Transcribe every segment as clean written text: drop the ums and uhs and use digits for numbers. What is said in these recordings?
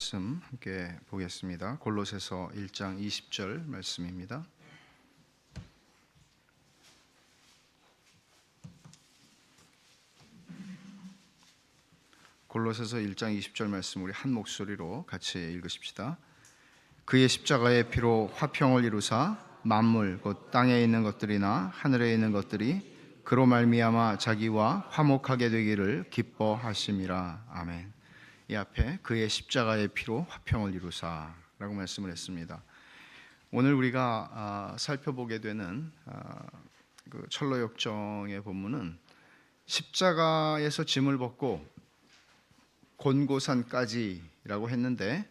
말씀 함께 보겠습니다. 골로새서 1장 20절 말씀입니다. 골로새서 1장 20절 말씀 우리 한 목소리로 같이 읽으십시다. 그의 십자가의 피로 화평을 이루사 만물 곧 땅에 있는 것들이나 하늘에 있는 것들이 그로 말미암아 자기와 화목하게 되기를 기뻐하심이라. 아멘. 이 앞에 그의 십자가의 피로 화평을 이루사 라고 말씀을 했습니다. 오늘 우리가 살펴보게 되는 그 철로역정의 본문은 십자가에서 짐을 벗고 곤고산까지라고 했는데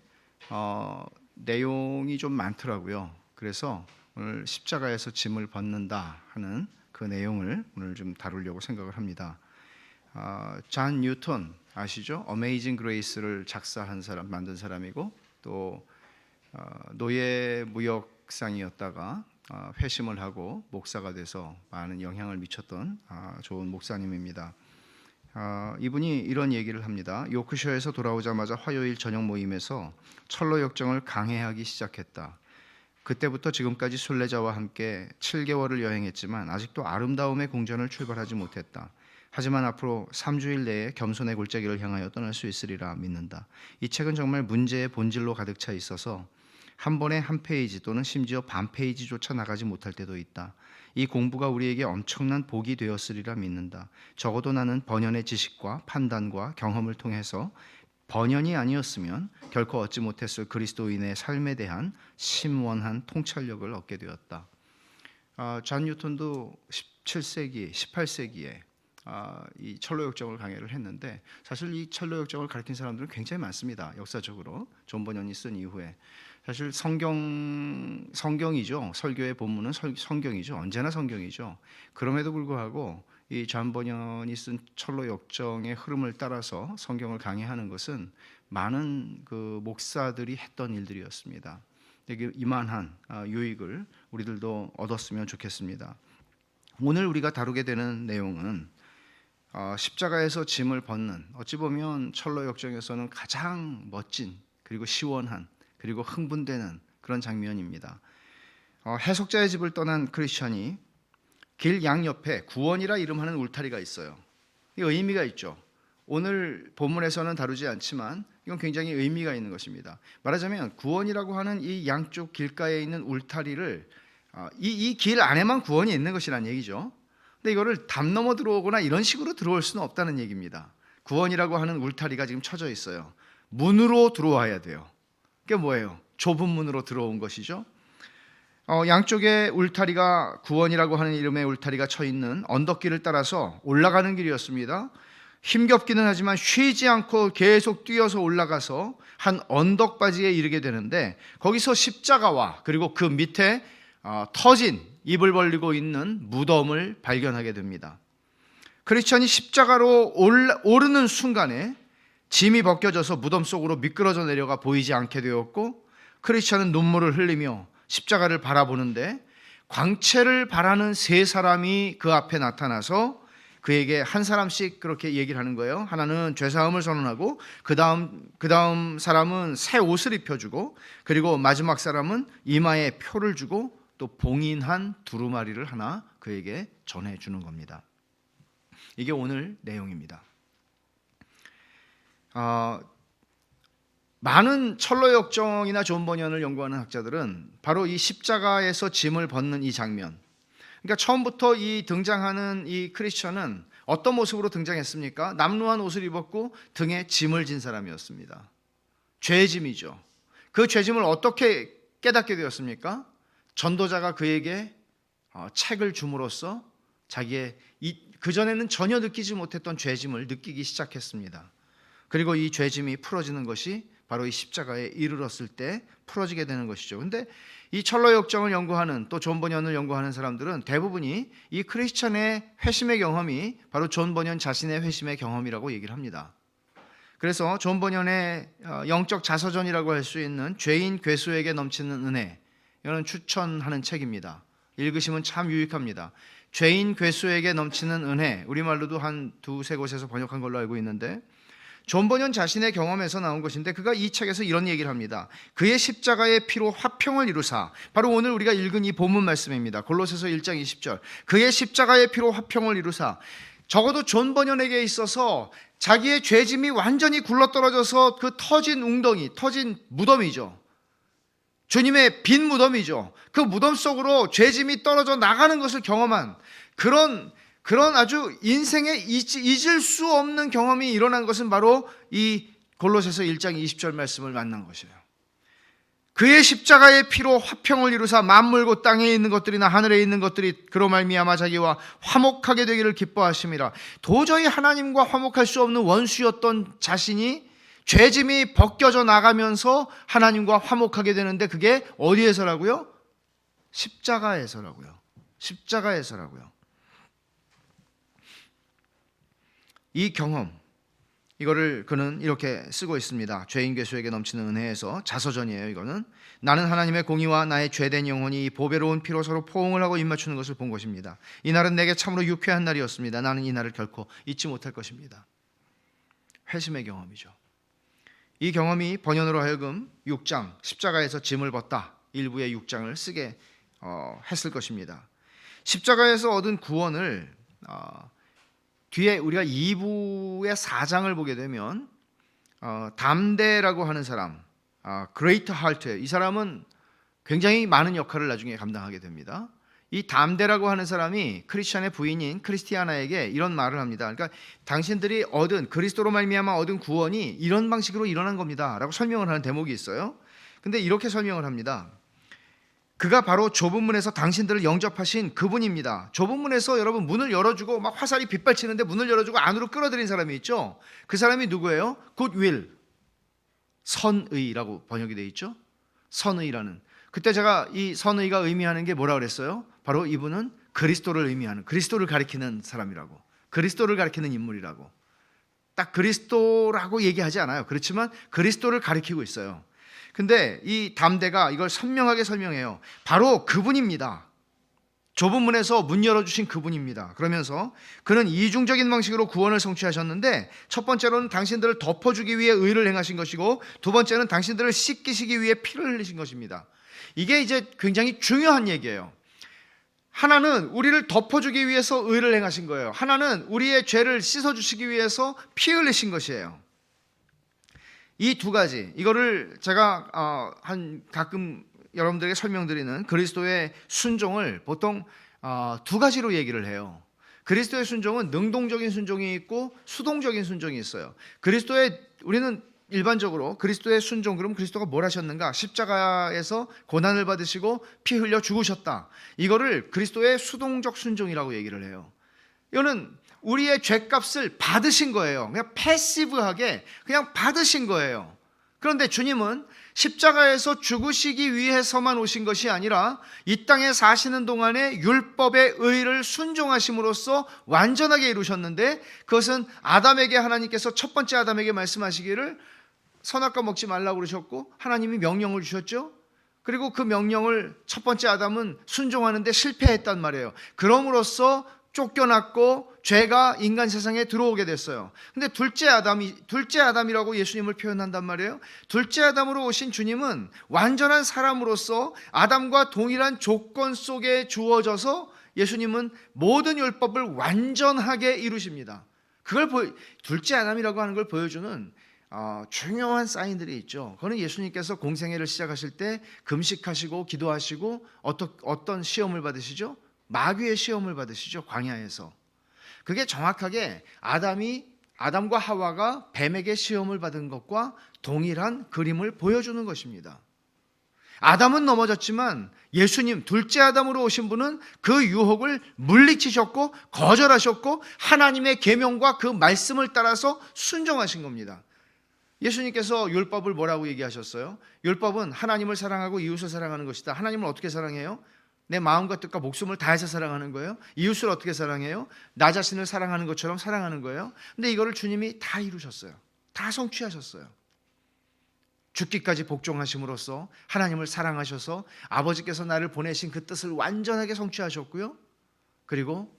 내용이 좀 많더라고요. 그래서 오늘 십자가에서 짐을 벗는다 하는 그 내용을 오늘 좀 다루려고 생각을 합니다. 존 뉴턴 아시죠? 어메이징 그레이스를 작사한 사람, 만든 사람이고 또 노예 무역상이었다가 회심을 하고 목사가 돼서 많은 영향을 미쳤던 좋은 목사님입니다. 이분이 이런 얘기를 합니다. 요크셔에서 돌아오자마자 화요일 저녁 모임에서 철로 역정을 강해하기 시작했다. 그때부터 지금까지 순례자와 함께 7개월을 여행했지만 아직도 아름다움의 궁전을 출발하지 못했다. 하지만 앞으로 3주일 내에 겸손의 골짜기를 향하여 떠날 수 있으리라 믿는다. 이 책은 정말 문제의 본질로 가득 차 있어서 한 번에 한 페이지 또는 심지어 반 페이지조차 나가지 못할 때도 있다. 이 공부가 우리에게 엄청난 복이 되었으리라 믿는다. 적어도 나는 번연의 지식과 판단과 경험을 통해서 번연이 아니었으면 결코 얻지 못했을 그리스도인의 삶에 대한 심원한 통찰력을 얻게 되었다. 존 뉴턴도 17세기, 18세기에 이 철로역정을 강해를 했는데 사실 이 철로역정을 가르친 사람들은 굉장히 많습니다. 역사적으로 존 번연이 쓴 이후에 사실 성경이죠. 설교의 본문은 성경이죠. 언제나 성경이죠. 그럼에도 불구하고 이 존 번연이 쓴 철로역정의 흐름을 따라서 성경을 강해하는 것은 많은 그 목사들이 했던 일들이었습니다. 이만한 유익을 우리들도 얻었으면 좋겠습니다. 오늘 우리가 다루게 되는 내용은 십자가에서 짐을 벗는, 어찌 보면 철로역정에서는 가장 멋진 그리고 시원한 그리고 흥분되는 그런 장면입니다. 해석자의 집을 떠난 크리스천이 길 양옆에 구원이라 이름하는 울타리가 있어요. 이 의미가 있죠. 오늘 본문에서는 다루지 않지만 이건 굉장히 의미가 있는 것입니다. 말하자면 구원이라고 하는 이 양쪽 길가에 있는 울타리를 이 길 안에만 구원이 있는 것이란 얘기죠. 근데 이거를 담 넘어 들어오거나 이런 식으로 들어올 수는 없다는 얘기입니다. 구원이라고 하는 울타리가 지금 쳐져 있어요. 문으로 들어와야 돼요. 그게 뭐예요? 좁은 문으로 들어온 것이죠. 양쪽에 울타리가 구원이라고 하는 이름의 울타리가 쳐 있는 언덕길을 따라서 올라가는 길이었습니다. 힘겹기는 하지만 쉬지 않고 계속 뛰어서 올라가서 한 언덕바지에 이르게 되는데 거기서 십자가와 그리고 그 밑에 터진 입을 벌리고 있는 무덤을 발견하게 됩니다. 크리스천이 십자가로 오르는 순간에 짐이 벗겨져서 무덤 속으로 미끄러져 내려가 보이지 않게 되었고 크리스천은 눈물을 흘리며 십자가를 바라보는데 광채를 바라는 세 사람이 그 앞에 나타나서 그에게 한 사람씩 그렇게 얘기를 하는 거예요. 하나는 죄사함을 선언하고 그 다음 사람은 새 옷을 입혀주고 그리고 마지막 사람은 이마에 표를 주고 또 봉인한 두루마리를 하나 그에게 전해주는 겁니다. 이게 오늘 내용입니다. 많은 철로역정이나 존 번연을 연구하는 학자들은 바로 이 십자가에서 짐을 벗는 이 장면, 그러니까 처음부터 이 등장하는 이 크리스천은 어떤 모습으로 등장했습니까? 남루한 옷을 입었고 등에 짐을 진 사람이었습니다. 죄짐이죠. 그 죄짐을 어떻게 깨닫게 되었습니까? 전도자가 그에게 책을 줌으로써 자기의 그전에는 전혀 느끼지 못했던 죄짐을 느끼기 시작했습니다. 그리고 이 죄짐이 풀어지는 것이 바로 이 십자가에 이르렀을 때 풀어지게 되는 것이죠. 그런데 이 철로역정을 연구하는 또 존 번연을 연구하는 사람들은 대부분이 이 크리스천의 회심의 경험이 바로 존 번연 자신의 회심의 경험이라고 얘기를 합니다. 그래서 존 번연의 영적 자서전이라고 할 수 있는 죄인 괴수에게 넘치는 은혜, 이거는 추천하는 책입니다. 읽으시면 참 유익합니다. 죄인 괴수에게 넘치는 은혜, 우리말로도 한 두세 곳에서 번역한 걸로 알고 있는데 존 버년 자신의 경험에서 나온 것인데 그가 이 책에서 이런 얘기를 합니다. 그의 십자가의 피로 화평을 이루사, 바로 오늘 우리가 읽은 이 본문 말씀입니다. 골로새서 1장 20절. 그의 십자가의 피로 화평을 이루사. 적어도 존 버년에게 있어서 자기의 죄짐이 완전히 굴러떨어져서 그 터진 웅덩이, 터진 무덤이죠. 주님의 빈 무덤이죠. 그 무덤 속으로 죄짐이 떨어져 나가는 것을 경험한 그런 아주 인생에 잊을 수 없는 경험이 일어난 것은 바로 이 골로새서 1장 20절 말씀을 만난 것이에요. 그의 십자가의 피로 화평을 이루사 만물고 땅에 있는 것들이나 하늘에 있는 것들이 그로 말미암아 자기와 화목하게 되기를 기뻐하심이라. 도저히 하나님과 화목할 수 없는 원수였던 자신이 죄짐이 벗겨져 나가면서 하나님과 화목하게 되는데 그게 어디에서라고요? 십자가에서라고요. 십자가에서라고요. 이 경험, 이거를 그는 이렇게 쓰고 있습니다. 죄인 괴수에게 넘치는 은혜에서 자서전이에요. 이거는 나는 하나님의 공의와 나의 죄된 영혼이 이 보배로운 피로 서로 포옹을 하고 입맞추는 것을 본 것입니다. 이날은 내게 참으로 유쾌한 날이었습니다. 나는 이 날을 결코 잊지 못할 것입니다. 회심의 경험이죠. 이 경험이 번연으로 하여금 6장 십자가에서 짐을 벗다 일부의 6장을 쓰게 했을 것입니다. 십자가에서 얻은 구원을 뒤에 우리가 2부의 4장을 보게 되면 담대라고 하는 사람, Great Heart, 이 사람은 굉장히 많은 역할을 나중에 감당하게 됩니다. 이 담대라고 하는 사람이 크리스찬의 부인인 크리스티아나에게 이런 말을 합니다. 그러니까 당신들이 얻은 그리스도로 말미암아 얻은 구원이 이런 방식으로 일어난 겁니다 라고 설명을 하는 대목이 있어요. 근데 이렇게 설명을 합니다. 그가 바로 좁은 문에서 당신들을 영접하신 그분입니다. 좁은 문에서 여러분 문을 열어주고 막 화살이 빗발치는데 문을 열어주고 안으로 끌어들인 사람이 있죠. 그 사람이 누구예요? Goodwill, 선의라고 번역이 되어 있죠. 선의라는. 그때 제가 이 선의가 의미하는 게 뭐라 그랬어요? 바로 이분은 그리스도를 의미하는, 그리스도를 가리키는 사람이라고, 그리스도를 가리키는 인물이라고. 딱 그리스도라고 얘기하지 않아요. 그렇지만 그리스도를 가리키고 있어요. 근데 이 담대가 이걸 선명하게 설명해요. 바로 그분입니다. 좁은 문에서 문 열어주신 그분입니다. 그러면서 그는 이중적인 방식으로 구원을 성취하셨는데 첫 번째로는 당신들을 덮어주기 위해 의를 행하신 것이고 두 번째는 당신들을 씻기시기 위해 피를 흘리신 것입니다. 이게 이제 굉장히 중요한 얘기예요. 하나는 우리를 덮어주기 위해서 의를 행하신 거예요. 하나는 우리의 죄를 씻어주시기 위해서 피 흘리신 것이에요. 이 두 가지, 이거를 제가 가끔 여러분들에게 설명드리는 그리스도의 순종을 보통 두 가지로 얘기를 해요. 그리스도의 순종은 능동적인 순종이 있고 수동적인 순종이 있어요. 우리는 일반적으로 그리스도의 순종, 그럼 그리스도가 뭘 하셨는가? 십자가에서 고난을 받으시고 피 흘려 죽으셨다. 이거를 그리스도의 수동적 순종이라고 얘기를 해요. 이거는 우리의 죄값을 받으신 거예요. 그냥 패시브하게 그냥 받으신 거예요. 그런데 주님은 십자가에서 죽으시기 위해서만 오신 것이 아니라 이 땅에 사시는 동안에 율법의 의를 순종하심으로써 완전하게 이루셨는데, 그것은 아담에게 하나님께서 첫 번째 아담에게 말씀하시기를 선악과 먹지 말라고 그러셨고 하나님이 명령을 주셨죠. 그리고 그 명령을 첫 번째 아담은 순종하는데 실패했단 말이에요. 그럼으로써 쫓겨났고 죄가 인간 세상에 들어오게 됐어요. 근데 둘째 아담이라고 예수님을 표현한단 말이에요. 둘째 아담으로 오신 주님은 완전한 사람으로서 아담과 동일한 조건 속에 주어져서 예수님은 모든 율법을 완전하게 이루십니다. 둘째 아담이라고 하는 걸 보여주는 중요한 사인들이 있죠. 그거는 예수님께서 공생애를 시작하실 때 금식하시고 기도하시고 어떤 시험을 받으시죠? 마귀의 시험을 받으시죠. 광야에서. 그게 정확하게 아담과 하와가 뱀에게 시험을 받은 것과 동일한 그림을 보여주는 것입니다. 아담은 넘어졌지만 예수님 둘째 아담으로 오신 분은 그 유혹을 물리치셨고 거절하셨고 하나님의 계명과 그 말씀을 따라서 순종하신 겁니다. 예수님께서 율법을 뭐라고 얘기하셨어요? 율법은 하나님을 사랑하고 이웃을 사랑하는 것이다. 하나님을 어떻게 사랑해요? 내 마음과 뜻과 목숨을 다해서 사랑하는 거예요. 이웃을 어떻게 사랑해요? 나 자신을 사랑하는 것처럼 사랑하는 거예요. 근데 이거를 주님이 다 이루셨어요. 다 성취하셨어요. 죽기까지 복종하심으로써 하나님을 사랑하셔서 아버지께서 나를 보내신 그 뜻을 완전하게 성취하셨고요. 그리고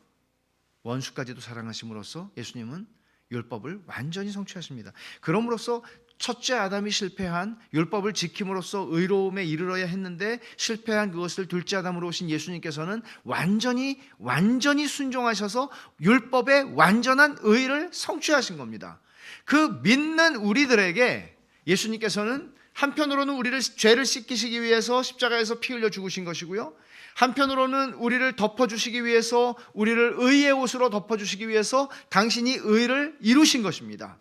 원수까지도 사랑하심으로써 예수님은 율법을 완전히 성취하십니다. 그럼으로써 첫째 아담이 실패한 율법을 지킴으로써 의로움에 이르러야 했는데 실패한 그것을 둘째 아담으로 오신 예수님께서는 완전히 순종하셔서 율법의 완전한 의를 성취하신 겁니다. 그 믿는 우리들에게 예수님께서는 한편으로는 우리를 죄를 씻기시기 위해서 십자가에서 피 흘려 죽으신 것이고요, 한편으로는 우리를 덮어주시기 위해서, 우리를 의의 옷으로 덮어주시기 위해서 당신이 의를 이루신 것입니다.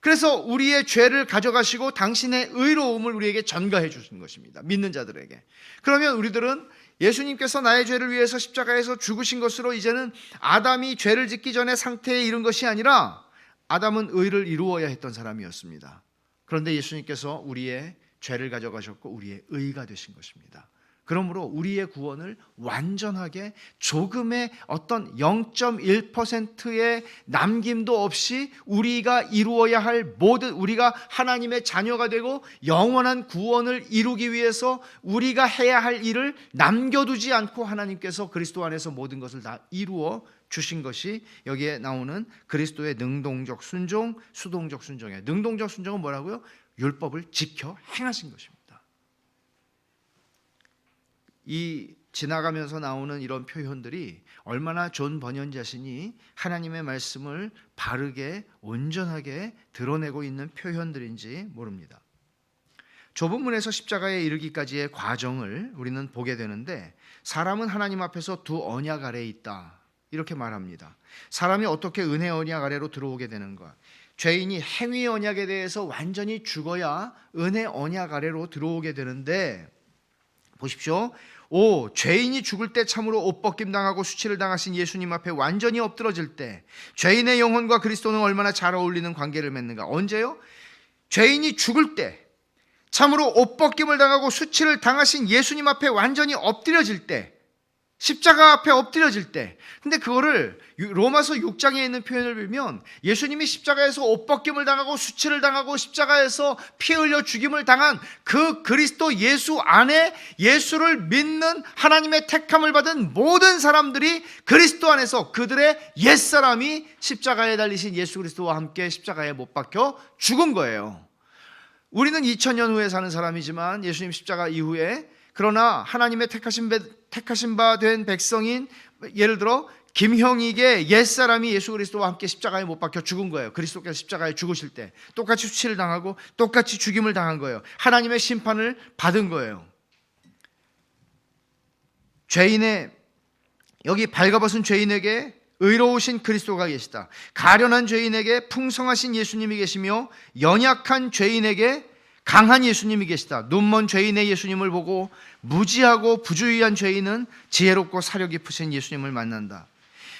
그래서 우리의 죄를 가져가시고 당신의 의로움을 우리에게 전가해 주신 것입니다. 믿는 자들에게. 그러면 우리들은 예수님께서 나의 죄를 위해서 십자가에서 죽으신 것으로 이제는 아담이 죄를 짓기 전의 상태에 이른 것이 아니라 아담은 의를 이루어야 했던 사람이었습니다. 그런데 예수님께서 우리의 죄를 가져가셨고 우리의 의가 되신 것입니다. 그러므로 우리의 구원을 완전하게 조금의 어떤 0.1%의 남김도 없이 우리가 이루어야 할 모든, 우리가 하나님의 자녀가 되고 영원한 구원을 이루기 위해서 우리가 해야 할 일을 남겨두지 않고 하나님께서 그리스도 안에서 모든 것을 다 이루어 주신 것이 여기에 나오는 그리스도의 능동적 순종, 수동적 순종이에요. 능동적 순종은 뭐라고요? 율법을 지켜 행하신 것입니다. 이 지나가면서 나오는 이런 표현들이 얼마나 존 버년 자신이 하나님의 말씀을 바르게 온전하게 드러내고 있는 표현들인지 모릅니다. 좁은 문에서 십자가에 이르기까지의 과정을 우리는 보게 되는데, 사람은 하나님 앞에서 두 언약 아래에 있다 이렇게 말합니다. 사람이 어떻게 은혜 언약 아래로 들어오게 되는가? 죄인이 행위 언약에 대해서 완전히 죽어야 은혜 언약 아래로 들어오게 되는데, 보십시오. 죄인이 죽을 때 참으로 옷벗김 당하고 수치를 당하신 예수님 앞에 완전히 엎드러질 때 죄인의 영혼과 그리스도는 얼마나 잘 어울리는 관계를 맺는가? 언제요? 죄인이 죽을 때, 참으로 옷벗김을 당하고 수치를 당하신 예수님 앞에 완전히 엎드려질 때, 십자가 앞에 엎드려질 때. 근데 그거를 로마서 6장에 있는 표현을 빌면 예수님이 십자가에서 옷벗김을 당하고 수치를 당하고 십자가에서 피 흘려 죽임을 당한 그 그리스도 예수 안에 예수를 믿는 하나님의 택함을 받은 모든 사람들이 그리스도 안에서 그들의 옛사람이 십자가에 달리신 예수 그리스도와 함께 십자가에 못 박혀 죽은 거예요. 우리는 2000년 후에 사는 사람이지만 예수님 십자가 이후에, 그러나 하나님의 택하신 바 된 백성인, 예를 들어 김형익의 옛사람이 예수 그리스도와 함께 십자가에 못 박혀 죽은 거예요. 그리스도께서 십자가에 죽으실 때 똑같이 수치를 당하고 똑같이 죽임을 당한 거예요. 하나님의 심판을 받은 거예요. 죄인의, 여기 발가벗은 죄인에게 의로우신 그리스도가 계시다. 가련한 죄인에게 풍성하신 예수님이 계시며 연약한 죄인에게 강한 예수님이 계시다. 눈먼 죄인의 예수님을 보고 무지하고 부주의한 죄인은 지혜롭고 사려 깊으신 예수님을 만난다.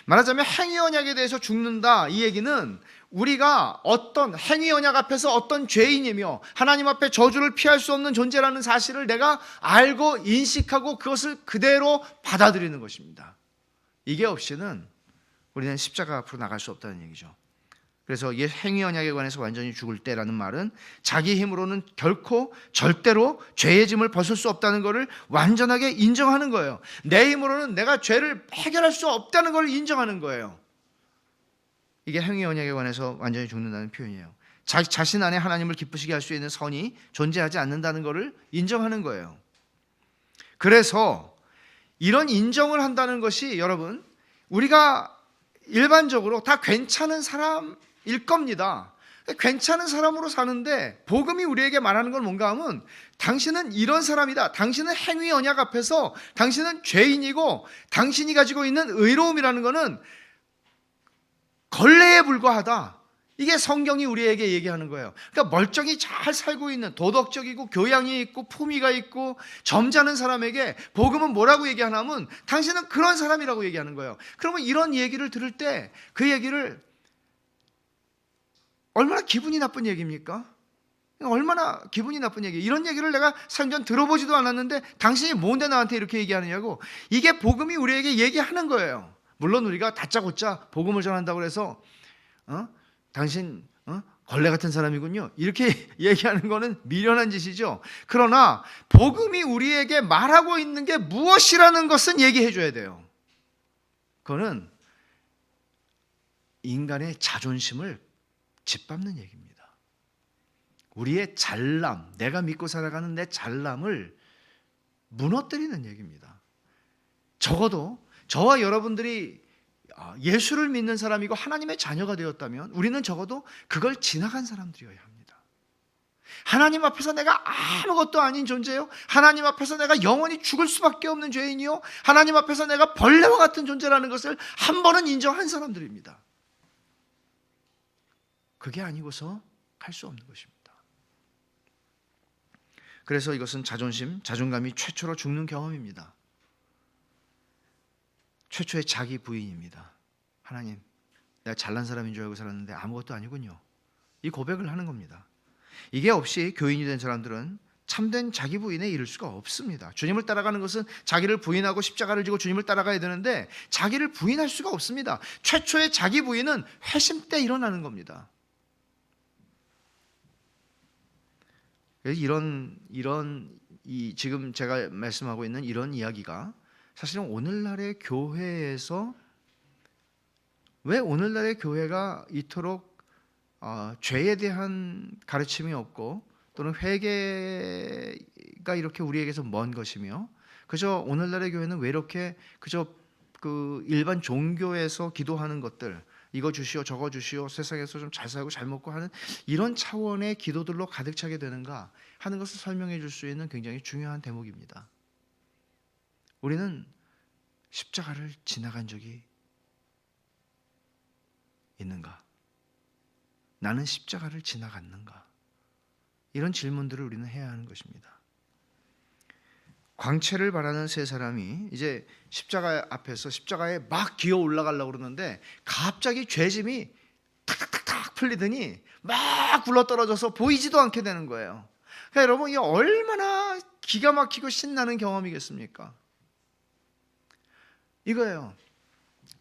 말하자면 행위 언약에 대해서 죽는다, 이 얘기는 우리가 어떤 행위 언약 앞에서 어떤 죄인이며 하나님 앞에 저주를 피할 수 없는 존재라는 사실을 내가 알고 인식하고 그것을 그대로 받아들이는 것입니다. 이게 없이는 우리는 십자가 앞으로 나갈 수 없다는 얘기죠. 그래서 행위 언약에 관해서 완전히 죽을 때라는 말은 자기 힘으로는 결코 절대로 죄의 짐을 벗을 수 없다는 것을 완전하게 인정하는 거예요. 내 힘으로는 내가 죄를 해결할 수 없다는 걸 인정하는 거예요. 이게 행위 언약에 관해서 완전히 죽는다는 표현이에요. 자신 안에 하나님을 기쁘시게 할 수 있는 선이 존재하지 않는다는 것을 인정하는 거예요. 그래서 이런 인정을 한다는 것이, 여러분, 우리가 일반적으로 다 괜찮은 사람일 겁니다. 괜찮은 사람으로 사는데 복음이 우리에게 말하는 건 뭔가 하면, 당신은 이런 사람이다. 당신은 행위 언약 앞에서 당신은 죄인이고 당신이 가지고 있는 의로움이라는 것은 걸레에 불과하다. 이게 성경이 우리에게 얘기하는 거예요. 그러니까 멀쩡히 잘 살고 있는, 도덕적이고 교양이 있고 품위가 있고 점잖은 사람에게 복음은 뭐라고 얘기하냐면 당신은 그런 사람이라고 얘기하는 거예요. 그러면 이런 얘기를 들을 때 그 얘기를 얼마나 기분이 나쁜 얘기입니까? 얼마나 기분이 나쁜 얘기. 이런 얘기를 내가 생전 들어보지도 않았는데 당신이 뭔데 나한테 이렇게 얘기하느냐고. 이게 복음이 우리에게 얘기하는 거예요. 물론 우리가 다짜고짜 복음을 전한다고 해서 당신 걸레 같은 사람이군요, 이렇게 얘기하는 거는 미련한 짓이죠. 그러나 복음이 우리에게 말하고 있는 게 무엇이라는 것은 얘기해 줘야 돼요. 그거는 인간의 자존심을 짓밟는 얘기입니다. 우리의 잘남, 내가 믿고 살아가는 내 잘남을 무너뜨리는 얘기입니다. 적어도 저와 여러분들이 예수를 믿는 사람이고 하나님의 자녀가 되었다면 우리는 적어도 그걸 지나간 사람들이어야 합니다. 하나님 앞에서 내가 아무것도 아닌 존재요, 하나님 앞에서 내가 영원히 죽을 수밖에 없는 죄인이요, 하나님 앞에서 내가 벌레와 같은 존재라는 것을 한 번은 인정한 사람들입니다. 그게 아니고서 갈 수 없는 것입니다. 그래서 이것은 자존심, 자존감이 최초로 죽는 경험입니다. 최초의 자기 부인입니다. 하나님, 내가 잘난 사람인 줄 알고 살았는데 아무것도 아니군요. 이 고백을 하는 겁니다. 이게 없이 교인이 된 사람들은 참된 자기 부인에 이를 수가 없습니다. 주님을 따라가는 것은 자기를 부인하고 십자가를 지고 주님을 따라가야 되는데 자기를 부인할 수가 없습니다. 최초의 자기 부인은 회심 때 일어나는 겁니다. 지금 제가 말씀하고 있는 이런 이야기가 사실은 오늘날의 교회에서, 왜 오늘날의 교회가 이토록 죄에 대한 가르침이 없고 또는 회개가 이렇게 우리에게서 먼 것이며, 그저 오늘날의 교회는 왜 이렇게 그저 그 일반 종교에서 기도하는 것들, 이거 주시오 저거 주시오, 세상에서 좀 잘 살고 잘 먹고 하는 이런 차원의 기도들로 가득 차게 되는가 하는 것을 설명해 줄 수 있는 굉장히 중요한 대목입니다. 우리는 십자가를 지나간 적이 있는가? 나는 십자가를 지나갔는가? 이런 질문들을 우리는 해야 하는 것입니다. 광채를 바라는 세 사람이 이제 십자가 앞에서 십자가에 막 기어 올라가려고 그러는데 갑자기 죄짐이 탁탁탁탁 풀리더니 막 굴러떨어져서 보이지도 않게 되는 거예요. 그러니까 여러분, 이게 얼마나 기가 막히고 신나는 경험이겠습니까? 이거예요.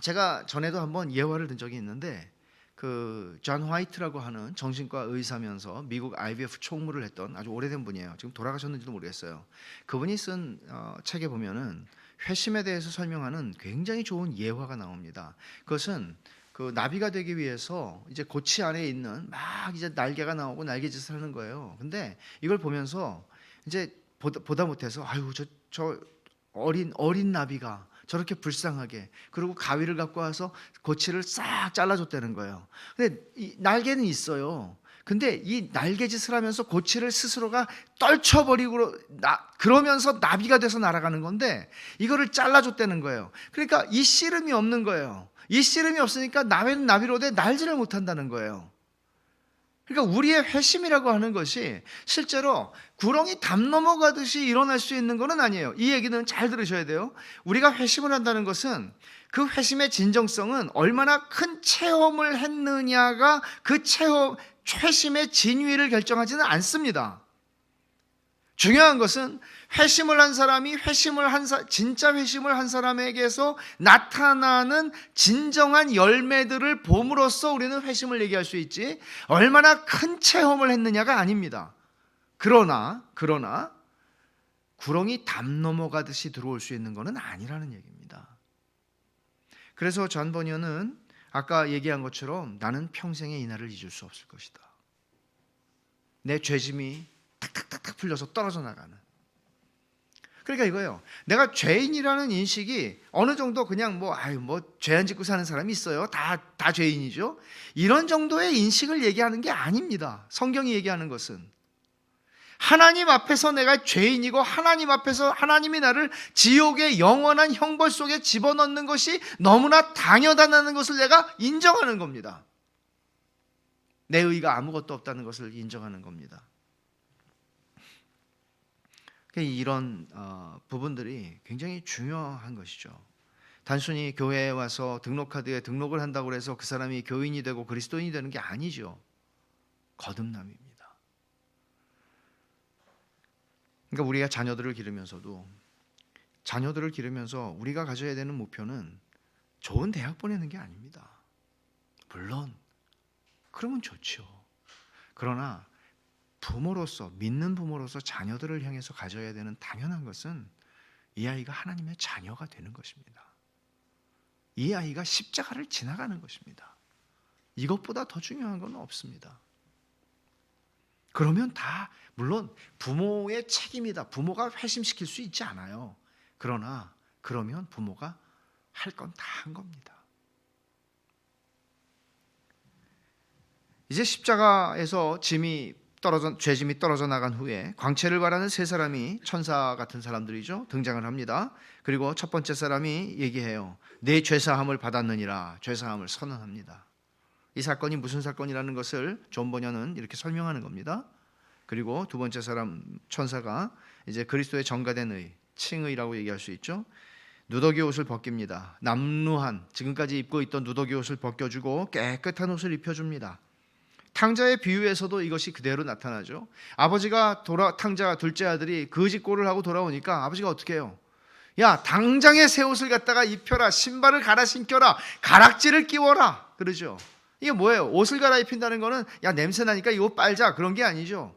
제가 전에도 한번 예화를 든 적이 있는데, 그 존 화이트라고 하는 정신과 의사면서 미국 IVF 총무를 했던 아주 오래된 분이에요. 지금 돌아가셨는지도 모르겠어요. 그분이 쓴 책에 보면은 회심에 대해서 설명하는 굉장히 좋은 예화가 나옵니다. 그것은 그 나비가 되기 위해서 이제 고치 안에 있는 막 이제 날개가 나오고 날개짓을 하는 거예요. 근데 이걸 보면서 이제 보다 못해서 아유 저 어린 나비가 저렇게 불쌍하게, 그리고 가위를 갖고 와서 고치를 싹 잘라줬다는 거예요. 근데 이 날개는 있어요. 근데 이 날개짓을 하면서 고치를 스스로가 떨쳐버리고 그러면서 나비가 돼서 날아가는 건데 이거를 잘라줬다는 거예요. 그러니까 이 씨름이 없는 거예요. 이 씨름이 없으니까 나비는 나비로 돼 날지를 못한다는 거예요. 그러니까 우리의 회심이라고 하는 것이 실제로 구렁이 담 넘어가듯이 일어날 수 있는 것은 아니에요. 이 얘기는 잘 들으셔야 돼요. 우리가 회심을 한다는 것은 그 회심의 진정성은 얼마나 큰 체험을 했느냐가 그 회심의 진위를 결정하지는 않습니다. 중요한 것은 회심을 한 사람이 진짜 회심을 한 사람에게서 나타나는 진정한 열매들을 봄으로써 우리는 회심을 얘기할 수 있지, 얼마나 큰 체험을 했느냐가 아닙니다. 그러나 구렁이 담 넘어가듯이 들어올 수 있는 것은 아니라는 얘기입니다. 그래서 존 버니어는 아까 얘기한 것처럼 나는 평생에 이 날을 잊을 수 없을 것이다. 내 죄짐이 탁탁탁탁 풀려서 떨어져 나가는. 그러니까 이거예요. 내가 죄인이라는 인식이 어느 정도 그냥 죄 안 짓고 사는 사람이 있어요. 다 죄인이죠. 이런 정도의 인식을 얘기하는 게 아닙니다. 성경이 얘기하는 것은 하나님 앞에서 내가 죄인이고 하나님 앞에서 하나님이 나를 지옥의 영원한 형벌 속에 집어넣는 것이 너무나 당연하다는 것을 내가 인정하는 겁니다. 내 의가 아무것도 없다는 것을 인정하는 겁니다. 이런 부분들이 굉장히 중요한 것이죠. 단순히 교회에 와서 등록카드에 등록을 한다고 해서 그 사람이 교인이 되고 그리스도인이 되는 게 아니죠. 거듭남입니다. 그러니까 우리가 자녀들을 기르면서 우리가 가져야 되는 목표는 좋은 대학 보내는 게 아닙니다. 물론 그러면 좋죠. 그러나 믿는 부모로서 자녀들을 향해서 가져야 되는 당연한 것은 이 아이가 하나님의 자녀가 되는 것입니다. 이 아이가 십자가를 지나가는 것입니다. 이것보다 더 중요한 건 없습니다. 그러면 다 물론 부모의 책임이다. 부모가 회심시킬 수 있지 않아요. 그러나 그러면 부모가 할 건 다 한 겁니다. 이제 십자가에서 죄짐이 떨어져 나간 후에 광채를 바라는 세 사람이 천사 같은 사람들이죠. 등장을 합니다. 그리고 첫 번째 사람이 얘기해요. 내 죄사함을 받았느니라. 죄사함을 선언합니다. 이 사건이 무슨 사건이라는 것을 존 버녀는 이렇게 설명하는 겁니다. 그리고 두 번째 사람 천사가 이제 그리스도의 정가된 의, 칭의라고 얘기할 수 있죠. 누더기 옷을 벗깁니다. 남루한 지금까지 입고 있던 누더기 옷을 벗겨주고 깨끗한 옷을 입혀줍니다. 탕자의 비유에서도 이것이 그대로 나타나죠. 아버지가 탕자 둘째 아들이 거짓골을 하고 돌아오니까 아버지가 어떻게 해요? 야, 당장에 새 옷을 갖다가 입혀라. 신발을 갈아 신겨라. 가락지를 끼워라. 그러죠. 이게 뭐예요? 옷을 갈아입힌다는 거는 야, 냄새 나니까 이 옷 빨자. 그런 게 아니죠.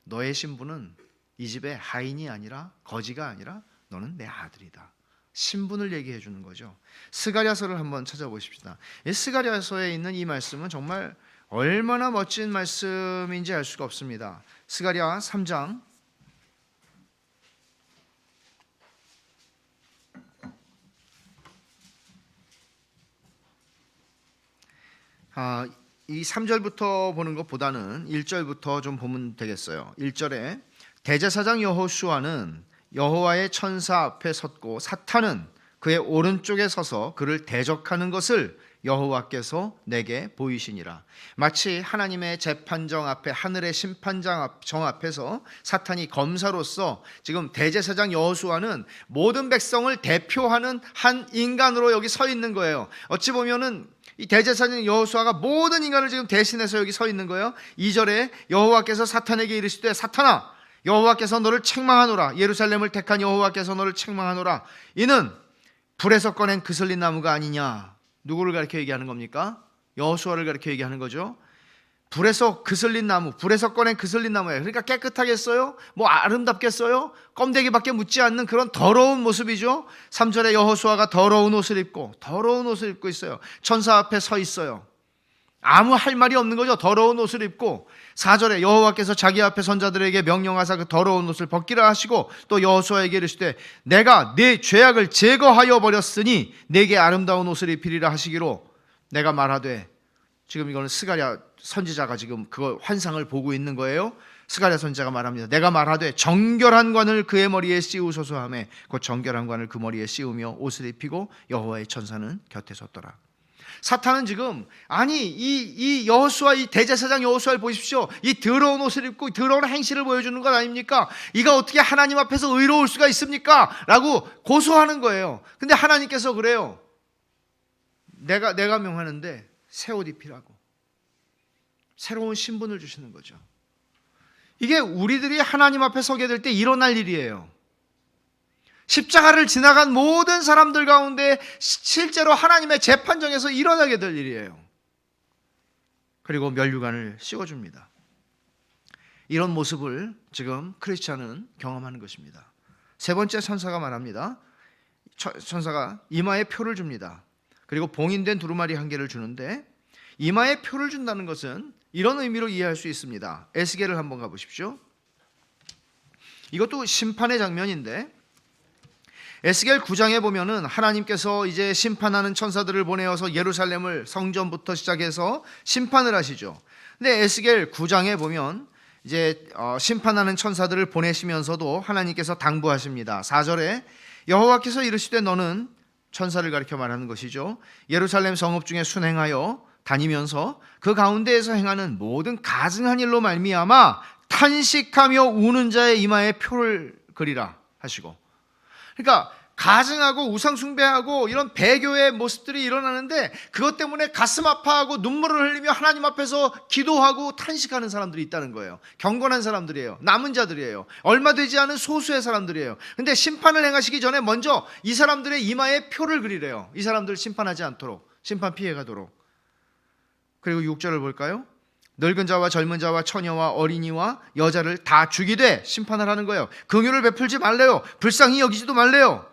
너의 신부는 이 집의 하인이 아니라 거지가 아니라 너는 내 아들이다. 신분을 얘기해 주는 거죠. 스가랴서를 한번 찾아보십시다. 이 스가랴서에 있는 이 말씀은 정말 얼마나 멋진 말씀인지 알 수가 없습니다. 스가랴 3장 이 3절부터 보는 것보다는 1절부터 좀 보면 되겠어요. 1절에 대제사장 여호수아는 여호와의 천사 앞에 섰고 사탄은 그의 오른쪽에 서서 그를 대적하는 것을 여호와께서 내게 보이시니라. 마치 하나님의 재판정 앞에, 하늘의 심판정 앞에서 사탄이 검사로서 지금 대제사장 여호수아는 모든 백성을 대표하는 한 인간으로 여기 서 있는 거예요. 어찌 보면은 이 대제사장 여호수아가 모든 인간을 지금 대신해서 여기 서 있는 거예요. 2절에 여호와께서 사탄에게 이르시되 사탄아, 여호와께서 너를 책망하노라. 예루살렘을 택한 여호와께서 너를 책망하노라. 이는 불에서 꺼낸 그슬린 나무가 아니냐. 누구를 가리켜 얘기하는 겁니까? 여호수아를 가리켜 얘기하는 거죠. 불에서 그슬린 나무, 불에서 꺼낸 그슬린 나무예요. 그러니까 깨끗하겠어요? 뭐 아름답겠어요? 껌데기밖에 묻지 않는 그런 더러운 모습이죠. 3절에 여호수아가 더러운 옷을 입고 있어요. 천사 앞에 서 있어요. 아무 할 말이 없는 거죠. 더러운 옷을 입고. 4절에 여호와께서 자기 앞에 선자들에게 명령하사 그 더러운 옷을 벗기라 하시고 또 여호수아에게 이르시되 내가 네 죄악을 제거하여 버렸으니 내게 아름다운 옷을 입히리라 하시기로 내가 말하되, 지금 이거는 스가랴 선지자가 지금 그 환상을 보고 있는 거예요. 스가랴 선지자가 말합니다. 내가 말하되 정결한 관을 그의 머리에 씌우소서 하매 그 정결한 관을 그 머리에 씌우며 옷을 입히고 여호와의 천사는 곁에 섰더라. 사탄은 지금 이 여호수아, 이 대제사장 여호수아를 보십시오. 이 더러운 옷을 입고 더러운 행실을 보여주는 것 아닙니까? 이가 어떻게 하나님 앞에서 의로울 수가 있습니까? 라고 고소하는 거예요. 근데 하나님께서 그래요. 내가 명하는데 새 옷 입히라고. 새로운 신분을 주시는 거죠. 이게 우리들이 하나님 앞에 서게 될 때 일어날 일이에요. 십자가를 지나간 모든 사람들 가운데 실제로 하나님의 재판정에서 일어나게 될 일이에요. 그리고 면류관을 씌워줍니다. 이런 모습을 지금 크리스찬은 경험하는 것입니다. 세 번째 천사가 말합니다. 천사가 이마에 표를 줍니다. 그리고 봉인된 두루마리 한 개를 주는데, 이마에 표를 준다는 것은 이런 의미로 이해할 수 있습니다. 에스겔을 한번 가보십시오. 이것도 심판의 장면인데, 에스겔 9장에 보면은 하나님께서 이제 심판하는 천사들을 보내어서 예루살렘을 성전부터 시작해서 심판을 하시죠. 근데 에스겔 9장에 보면 이제 심판하는 천사들을 보내시면서도 하나님께서 당부하십니다. 4절에 여호와께서 이르시되 너는, 천사를 가리켜 말하는 것이죠, 예루살렘 성읍 중에 순행하여 다니면서 그 가운데에서 행하는 모든 가증한 일로 말미암아 탄식하며 우는 자의 이마에 표를 그리라 하시고, 그러니까 가증하고 우상 숭배하고 이런 배교의 모습들이 일어나는데 그것 때문에 가슴 아파하고 눈물을 흘리며 하나님 앞에서 기도하고 탄식하는 사람들이 있다는 거예요. 경건한 사람들이에요. 남은 자들이에요. 얼마 되지 않은 소수의 사람들이에요. 근데 심판을 행하시기 전에 먼저 이 사람들의 이마에 표를 그리래요. 이 사람들을 심판하지 않도록, 심판 피해가도록. 그리고 6절을 볼까요? 늙은 자와 젊은 자와 처녀와 어린이와 여자를 다 죽이되 심판을 하는 거예요. 긍휼을 베풀지 말래요. 불쌍히 여기지도 말래요.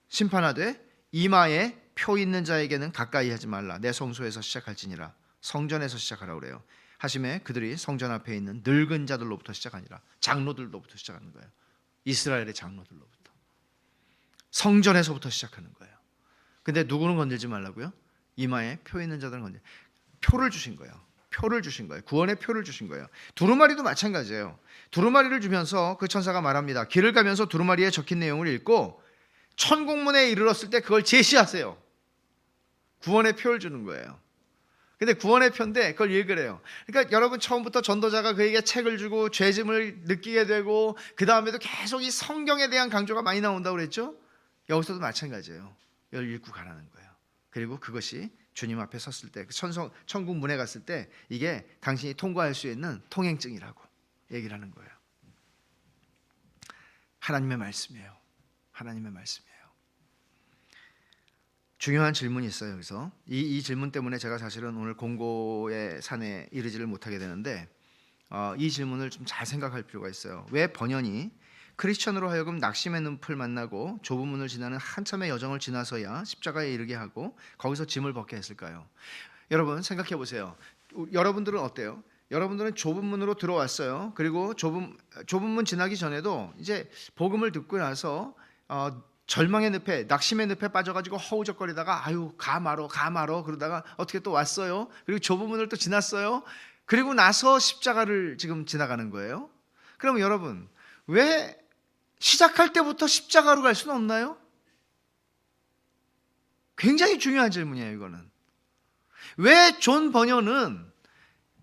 심판하되 이마에 표 있는 자에게는 가까이 하지 말라. 내 성소에서 시작할지니라. 성전에서 시작하라고 그래요. 하심에 그들이 성전 앞에 있는 늙은 자들로부터 시작하니라. 장로들로부터 시작하는 거예요. 이스라엘의 장로들로부터. 성전에서부터 시작하는 거예요. 근데 누구는 건들지 말라고요? 이마에 표 있는 자들은 건들. 표를 주신 거예요. 표를 주신 거예요. 구원의 표를 주신 거예요. 두루마리도 마찬가지예요. 두루마리를 주면서 그 천사가 말합니다. 길을 가면서 두루마리에 적힌 내용을 읽고 천국문에 이르렀을 때 그걸 제시하세요. 구원의 표를 주는 거예요. 근데 구원의 표인데 그걸 읽으래요. 그러니까 여러분 처음부터 전도자가 그에게 책을 주고 죄짐을 느끼게 되고 그 다음에도 계속 이 성경에 대한 강조가 많이 나온다고 그랬죠. 여기서도 마찬가지예요. 이걸 읽고 가라는 거예요. 그리고 그것이 주님 앞에 섰을 때 천국 문에 갔을 때 이게 당신이 통과할 수 있는 통행증이라고 얘기를 하는 거예요. 하나님의 말씀이에요. 하나님의 말씀이에요. 중요한 질문이 있어요. 그래서 이 질문 때문에 제가 사실은 오늘 공고의 산에 이르지를 못하게 되는데 이 질문을 좀 잘 생각할 필요가 있어요. 왜 번연이 크리스천으로 하여금 낙심의 늪을 만나고 좁은 문을 지나는 한참의 여정을 지나서야 십자가에 이르게 하고 거기서 짐을 벗게 했을까요? 여러분 생각해 보세요. 여러분들은 어때요? 여러분들은 좁은 문으로 들어왔어요. 그리고 좁은 문 지나기 전에도 이제 복음을 듣고 나서 절망의 늪에, 낙심의 늪에 빠져가지고 허우적거리다가 아유 가 말어 그러다가 어떻게 또 왔어요. 그리고 좁은 문을 또 지났어요. 그리고 나서 십자가를 지금 지나가는 거예요. 그럼 여러분 왜 시작할 때부터 십자가로 갈 수는 없나요? 굉장히 중요한 질문이에요. 이거는 왜 존 버녀는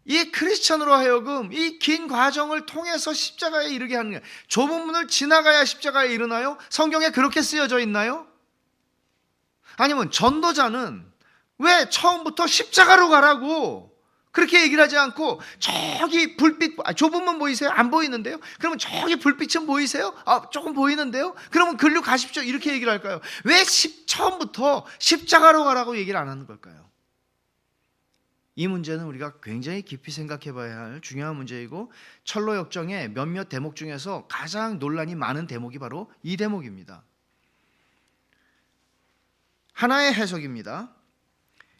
이 크리스천으로 하여금 이 긴 과정을 통해서 십자가에 이르게 하는 거예요. 좁은 문을 지나가야 십자가에 이르나요? 성경에 그렇게 쓰여져 있나요? 아니면 전도자는 왜 처음부터 십자가로 가라고 그렇게 얘기를 하지 않고 저기 불빛, 좁은 문 보이세요? 안 보이는데요? 그러면 저기 불빛은 보이세요? 조금 보이는데요? 그러면 글로 가십시오. 이렇게 얘기를 할까요? 왜 처음부터 십자가로 가라고 얘기를 안 하는 걸까요? 이 문제는 우리가 굉장히 깊이 생각해 봐야 할 중요한 문제이고 철로 역정의 몇몇 대목 중에서 가장 논란이 많은 대목이 바로 이 대목입니다. 하나의 해석입니다.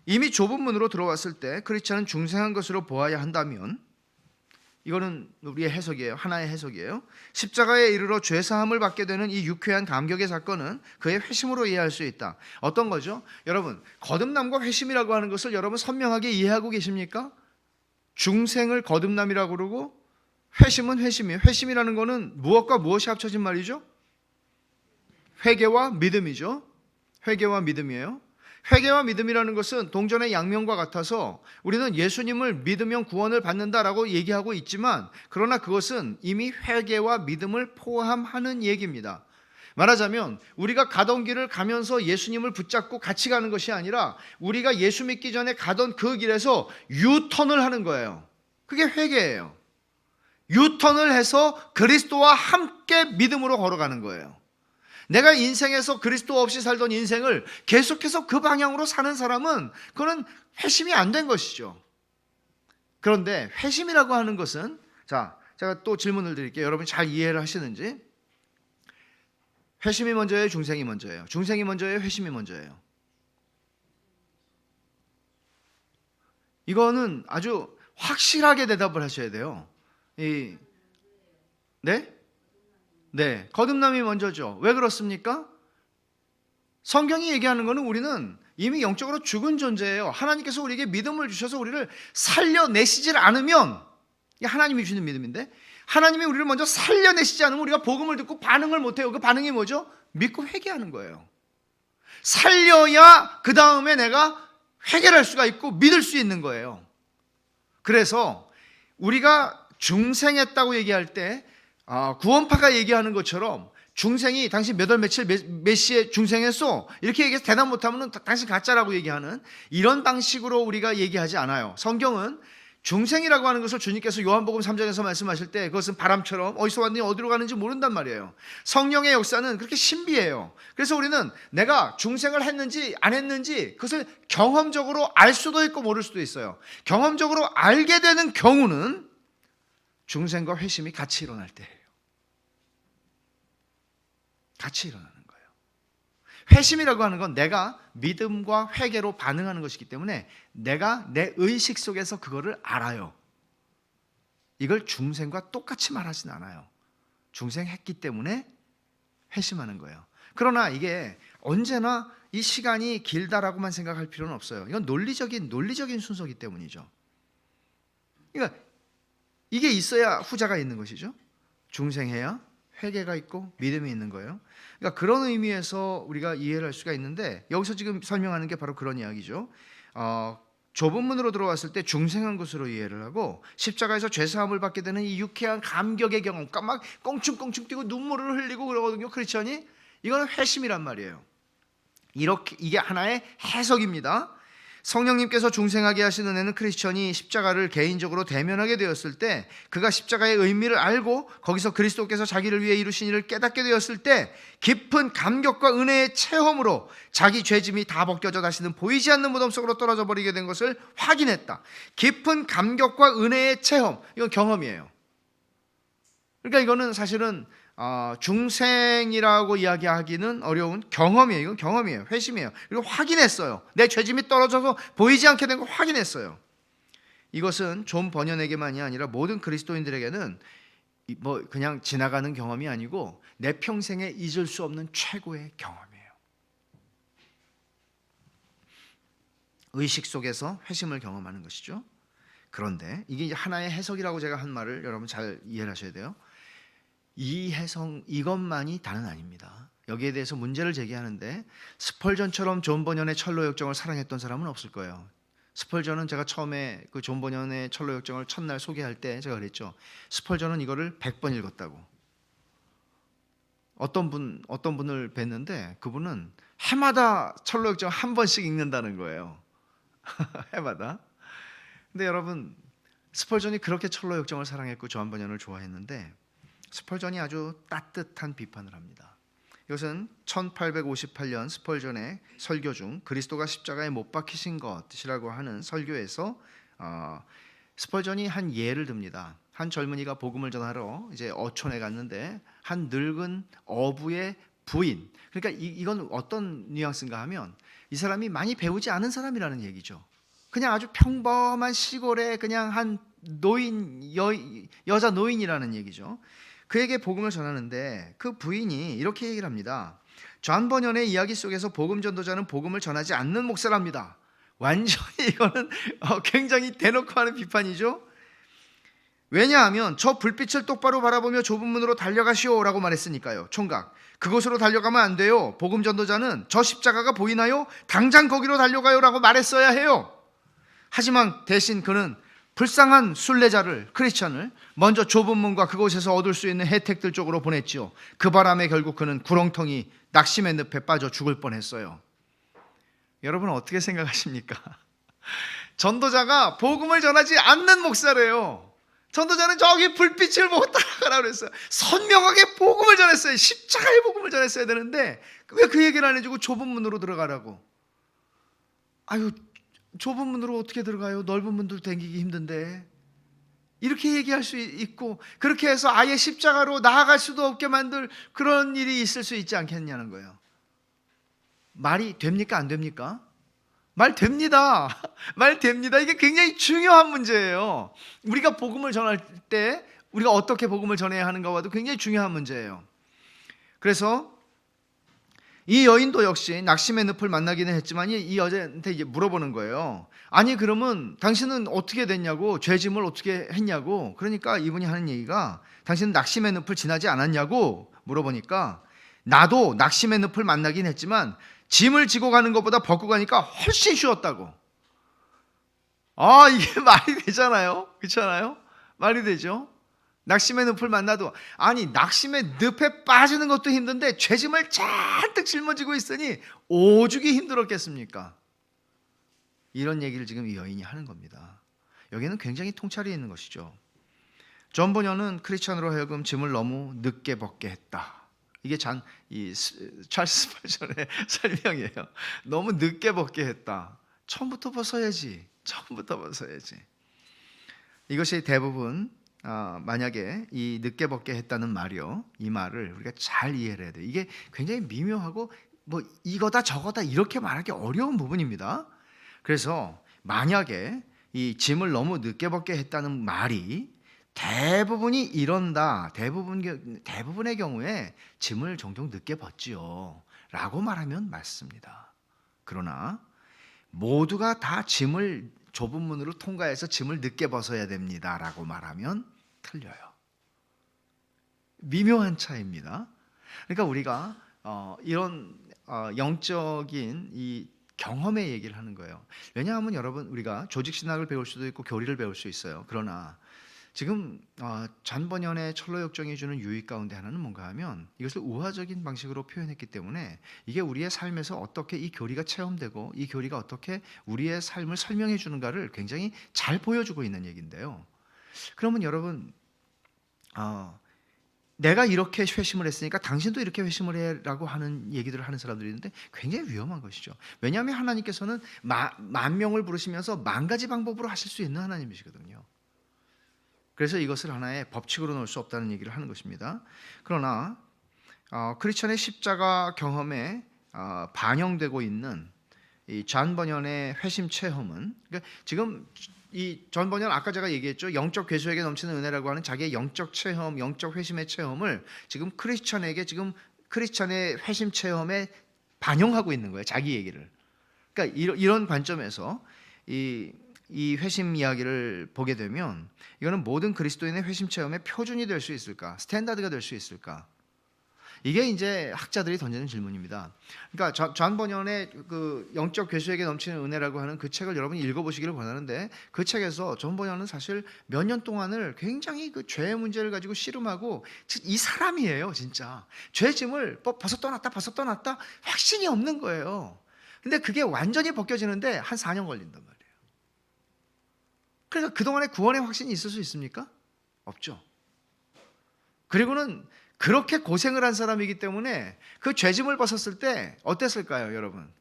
이미 좁은 문으로 들어왔을 때 크리스천은 중생한 것으로 보아야 한다면, 이거는 우리의 해석이에요. 하나의 해석이에요. 십자가에 이르러 죄사함을 받게 되는 이 유쾌한 감격의 사건은 그의 회심으로 이해할 수 있다. 어떤 거죠? 여러분 거듭남과 회심이라고 하는 것을 여러분 선명하게 이해하고 계십니까? 중생을 거듭남이라고 그러고 회심은 회심이에요. 회심이라는 거는 무엇과 무엇이 합쳐진 말이죠? 회개와 믿음이죠. 회개와 믿음이에요. 회개와 믿음이라는 것은 동전의 양면과 같아서 우리는 예수님을 믿으면 구원을 받는다라고 얘기하고 있지만 그러나 그것은 이미 회개와 믿음을 포함하는 얘기입니다. 말하자면 우리가 가던 길을 가면서 예수님을 붙잡고 같이 가는 것이 아니라 우리가 예수 믿기 전에 가던 그 길에서 유턴을 하는 거예요. 그게 회개예요. 유턴을 해서 그리스도와 함께 믿음으로 걸어가는 거예요. 내가 인생에서 그리스도 없이 살던 인생을 계속해서 그 방향으로 사는 사람은 그거는 회심이 안 된 것이죠. 그런데 회심이라고 하는 것은, 자, 제가 또 질문을 드릴게요. 여러분이 잘 이해를 하시는지. 회심이 먼저예요? 중생이 먼저예요? 중생이 먼저예요? 회심이 먼저예요? 이거는 아주 확실하게 대답을 하셔야 돼요. 네? 네, 거듭남이 먼저죠. 왜 그렇습니까? 성경이 얘기하는 것은 우리는 이미 영적으로 죽은 존재예요. 하나님께서 우리에게 믿음을 주셔서 우리를 살려내시질 않으면, 이게 하나님이 주시는 믿음인데, 하나님이 우리를 먼저 살려내시지 않으면 우리가 복음을 듣고 반응을 못해요. 그 반응이 뭐죠? 믿고 회개하는 거예요. 살려야 그 다음에 내가 회개를 할 수가 있고 믿을 수 있는 거예요. 그래서 우리가 중생했다고 얘기할 때 구원파가 얘기하는 것처럼 중생이 당신 몇 월 며칠 몇 시에 중생했어 이렇게 얘기해서 대답 못하면 당신 가짜라고 얘기하는 이런 방식으로 우리가 얘기하지 않아요. 성경은 중생이라고 하는 것을 주님께서 요한복음 3장에서 말씀하실 때 그것은 바람처럼 어디서 왔는지 어디로 가는지 모른단 말이에요. 성령의 역사는 그렇게 신비해요. 그래서 우리는 내가 중생을 했는지 안 했는지 그것을 경험적으로 알 수도 있고 모를 수도 있어요. 경험적으로 알게 되는 경우는 중생과 회심이 같이 일어날 때예요. 같이 일어나는 거예요. 회심이라고 하는 건 내가 믿음과 회개로 반응하는 것이기 때문에 내가 내 의식 속에서 그거를 알아요. 이걸 중생과 똑같이 말하진 않아요. 중생했기 때문에 회심하는 거예요. 그러나 이게 언제나 이 시간이 길다라고만 생각할 필요는 없어요. 이건 논리적인 순서이기 때문이죠. 그러니까 이게 있어야 후자가 있는 것이죠. 중생해야 회개가 있고 믿음이 있는 거예요. 그러니까 그런 의미에서 우리가 이해를 할 수가 있는데, 여기서 지금 설명하는 게 바로 그런 이야기죠. 좁은 문으로 들어왔을 때 중생한 것으로 이해를 하고, 십자가에서 죄사함을 받게 되는 이 유쾌한 감격의 경험, 그러니까 막 껑충껑충 뛰고 눈물을 흘리고 그러거든요, 크리스천이. 이거는 회심이란 말이에요. 이게 하나의 해석입니다. 성령님께서 중생하게 하신 은혜는 크리스천이 십자가를 개인적으로 대면하게 되었을 때, 그가 십자가의 의미를 알고 거기서 그리스도께서 자기를 위해 이루신 일을 깨닫게 되었을 때 깊은 감격과 은혜의 체험으로 자기 죄짐이 다 벗겨져 다시는 보이지 않는 무덤 속으로 떨어져 버리게 된 것을 확인했다. 깊은 감격과 은혜의 체험, 이건 경험이에요. 그러니까 이거는 사실은 중생이라고 이야기하기는 어려운 경험이에요. 이건 경험이에요. 회심이에요. 그리고 확인했어요. 내 죄짐이 떨어져서 보이지 않게 된 걸 확인했어요. 이것은 존 버년에게만이 아니라 모든 그리스도인들에게는 뭐 그냥 지나가는 경험이 아니고 내 평생에 잊을 수 없는 최고의 경험이에요. 의식 속에서 회심을 경험하는 것이죠. 그런데 이게 하나의 해석이라고 제가 한 말을 여러분 잘 이해를 하셔야 돼요. 이 해석 이것만이 다는 아닙니다. 여기에 대해서 문제를 제기하는데, 스펄전처럼 존 버년의 철로 역정을 사랑했던 사람은 없을 거예요. 스펄전은 제가 처음에 그 존 버년의 철로 역정을 첫날 소개할 때 제가 그랬죠. 스펄전은 이거를 100번 읽었다고. 어떤 분을 뵀는데 그분은 해마다 철로 역정 한 번씩 읽는다는 거예요. 해마다. 근데 여러분, 스펄전이 그렇게 철로 역정을 사랑했고 존 버년을 좋아했는데, 스펄전이 아주 따뜻한 비판을 합니다. 이것은 1858년 스펄전의 설교 중 그리스도가 십자가에 못 박히신 것이라고 하는 설교에서 스펄전이 한 예를 듭니다. 한 젊은이가 복음을 전하러 이제 어촌에 갔는데 한 늙은 어부의 부인, 그러니까 이건 어떤 뉘앙스인가 하면 이 사람이 많이 배우지 않은 사람이라는 얘기죠. 그냥 아주 평범한 시골에 그냥 한 노인, 여자 노인이라는 얘기죠. 그에게 복음을 전하는데 그 부인이 이렇게 얘기를 합니다. 존 버년의 이야기 속에서 복음 전도자는 복음을 전하지 않는 목사랍니다. 완전히 이거는 굉장히 대놓고 하는 비판이죠. 왜냐하면 저 불빛을 똑바로 바라보며 좁은 문으로 달려가시오라고 말했으니까요. 총각, 그곳으로 달려가면 안 돼요. 복음 전도자는 저 십자가가 보이나요? 당장 거기로 달려가요라고 말했어야 해요. 하지만 대신 그는 불쌍한 순례자를, 크리스천을 먼저 좁은 문과 그곳에서 얻을 수 있는 혜택들 쪽으로 보냈지요. 그 바람에 결국 그는 구렁텅이 낙심의 늪에 빠져 죽을 뻔했어요. 여러분은 어떻게 생각하십니까? 전도자가 복음을 전하지 않는 목사래요. 전도자는 저기 불빛을 보고 따라가라고 그랬어요. 선명하게 복음을 전했어요. 십자가의 복음을 전했어야 되는데 왜 그 얘기를 안 해주고 좁은 문으로 들어가라고. 아유, 좁은 문으로 어떻게 들어가요? 넓은 문도 다니기 힘든데. 이렇게 얘기할 수 있고, 그렇게 해서 아예 십자가로 나아갈 수도 없게 만들 그런 일이 있을 수 있지 않겠냐는 거예요. 말이 됩니까? 안 됩니까? 말 됩니다. 말 됩니다. 이게 굉장히 중요한 문제예요. 우리가 복음을 전할 때 우리가 어떻게 복음을 전해야 하는가와도 굉장히 중요한 문제예요. 그래서 이 여인도 역시 낙심의 늪을 만나기는 했지만 이 여자한테 이제 물어보는 거예요. 아니 그러면 당신은 어떻게 됐냐고, 죄짐을 어떻게 했냐고. 그러니까 이분이 하는 얘기가, 당신은 낙심의 늪을 지나지 않았냐고 물어보니까, 나도 낙심의 늪을 만나긴 했지만 짐을 지고 가는 것보다 벗고 가니까 훨씬 쉬웠다고. 이게 말이 되잖아요. 그렇잖아요? 말이 되죠. 낙심의 늪을 만나도, 아니 낙심의 늪에 빠지는 것도 힘든데 죄짐을 잔뜩 짊어지고 있으니 오죽이 힘들었겠습니까? 이런 얘기를 지금 이 여인이 하는 겁니다. 여기는 굉장히 통찰이 있는 것이죠. 존 버년은 크리스천으로 하여금 짐을 너무 늦게 벗게 했다. 이게 찰스 스펄전의 설명이에요. 너무 늦게 벗게 했다. 처음부터 벗어야지. 이것이 대부분 만약에 이 늦게 벗게 했다는 말이요, 이 말을 우리가 잘 이해를 해야 돼요. 이게 굉장히 미묘하고 뭐 이거다 저거다 이렇게 말하기 어려운 부분입니다. 그래서 만약에 이 짐을 너무 늦게 벗게 했다는 말이 대부분이 이런다. 대부분의 경우에 짐을 종종 늦게 벗지요. 라고 말하면 맞습니다. 그러나 모두가 다 짐을 좁은 문으로 통과해서 짐을 늦게 벗어야 됩니다. 라고 말하면 틀려요. 미묘한 차이입니다. 그러니까 우리가 이런 영적인 이 경험의 얘기를 하는 거예요. 왜냐하면 여러분 우리가 조직신학을 배울 수도 있고 교리를 배울 수 있어요. 그러나 지금 잔번연의 철로역정이 주는 유익 가운데 하나는 뭔가 하면 이것을 우화적인 방식으로 표현했기 때문에 이게 우리의 삶에서 어떻게 이 교리가 체험되고 이 교리가 어떻게 우리의 삶을 설명해 주는가를 굉장히 잘 보여주고 있는 얘기인데요. 그러면 여러분 내가 이렇게 회심을 했으니까 당신도 이렇게 회심을 해라고 하는 얘기들을 하는 사람들이 있는데 굉장히 위험한 것이죠. 왜냐하면 하나님께서는 만 명을 부르시면서 만 가지 방법으로 하실 수 있는 하나님이시거든요. 그래서 이것을 하나의 법칙으로 놓을 수 없다는 얘기를 하는 것입니다. 그러나 크리스천의 십자가 경험에 반영되고 있는 이 존 버년의 회심 체험은, 그러니까 지금 이 존 버년 아까 제가 얘기했죠. 영적 괴수에게 넘치는 은혜라고 하는 자기의 영적 체험, 영적 회심의 체험을 지금 크리스천의 회심 체험에 반영하고 있는 거예요. 자기 얘기를. 그러니까 이런 관점에서 이 회심 이야기를 보게 되면 이거는 모든 그리스도인의 회심 체험의 표준이 될 수 있을까? 스탠다드가 될 수 있을까? 이게 이제 학자들이 던지는 질문입니다. 그러니까 존 버년의 그 영적 괴수에게 넘치는 은혜라고 하는 그 책을 여러분이 읽어보시기를 권하는데, 그 책에서 존 버년은 사실 몇 년 동안을 굉장히 그 죄의 문제를 가지고 씨름하고, 이 사람이에요 진짜. 죄짐을 벌써 떠났다 확신이 없는 거예요. 근데 그게 완전히 벗겨지는데 한 4년 걸린단 말이에요. 그러니까 그동안에 구원의 확신이 있을 수 있습니까? 없죠. 그리고는 그렇게 고생을 한 사람이기 때문에 그 죄짐을 벗었을 때 어땠을까요, 여러분?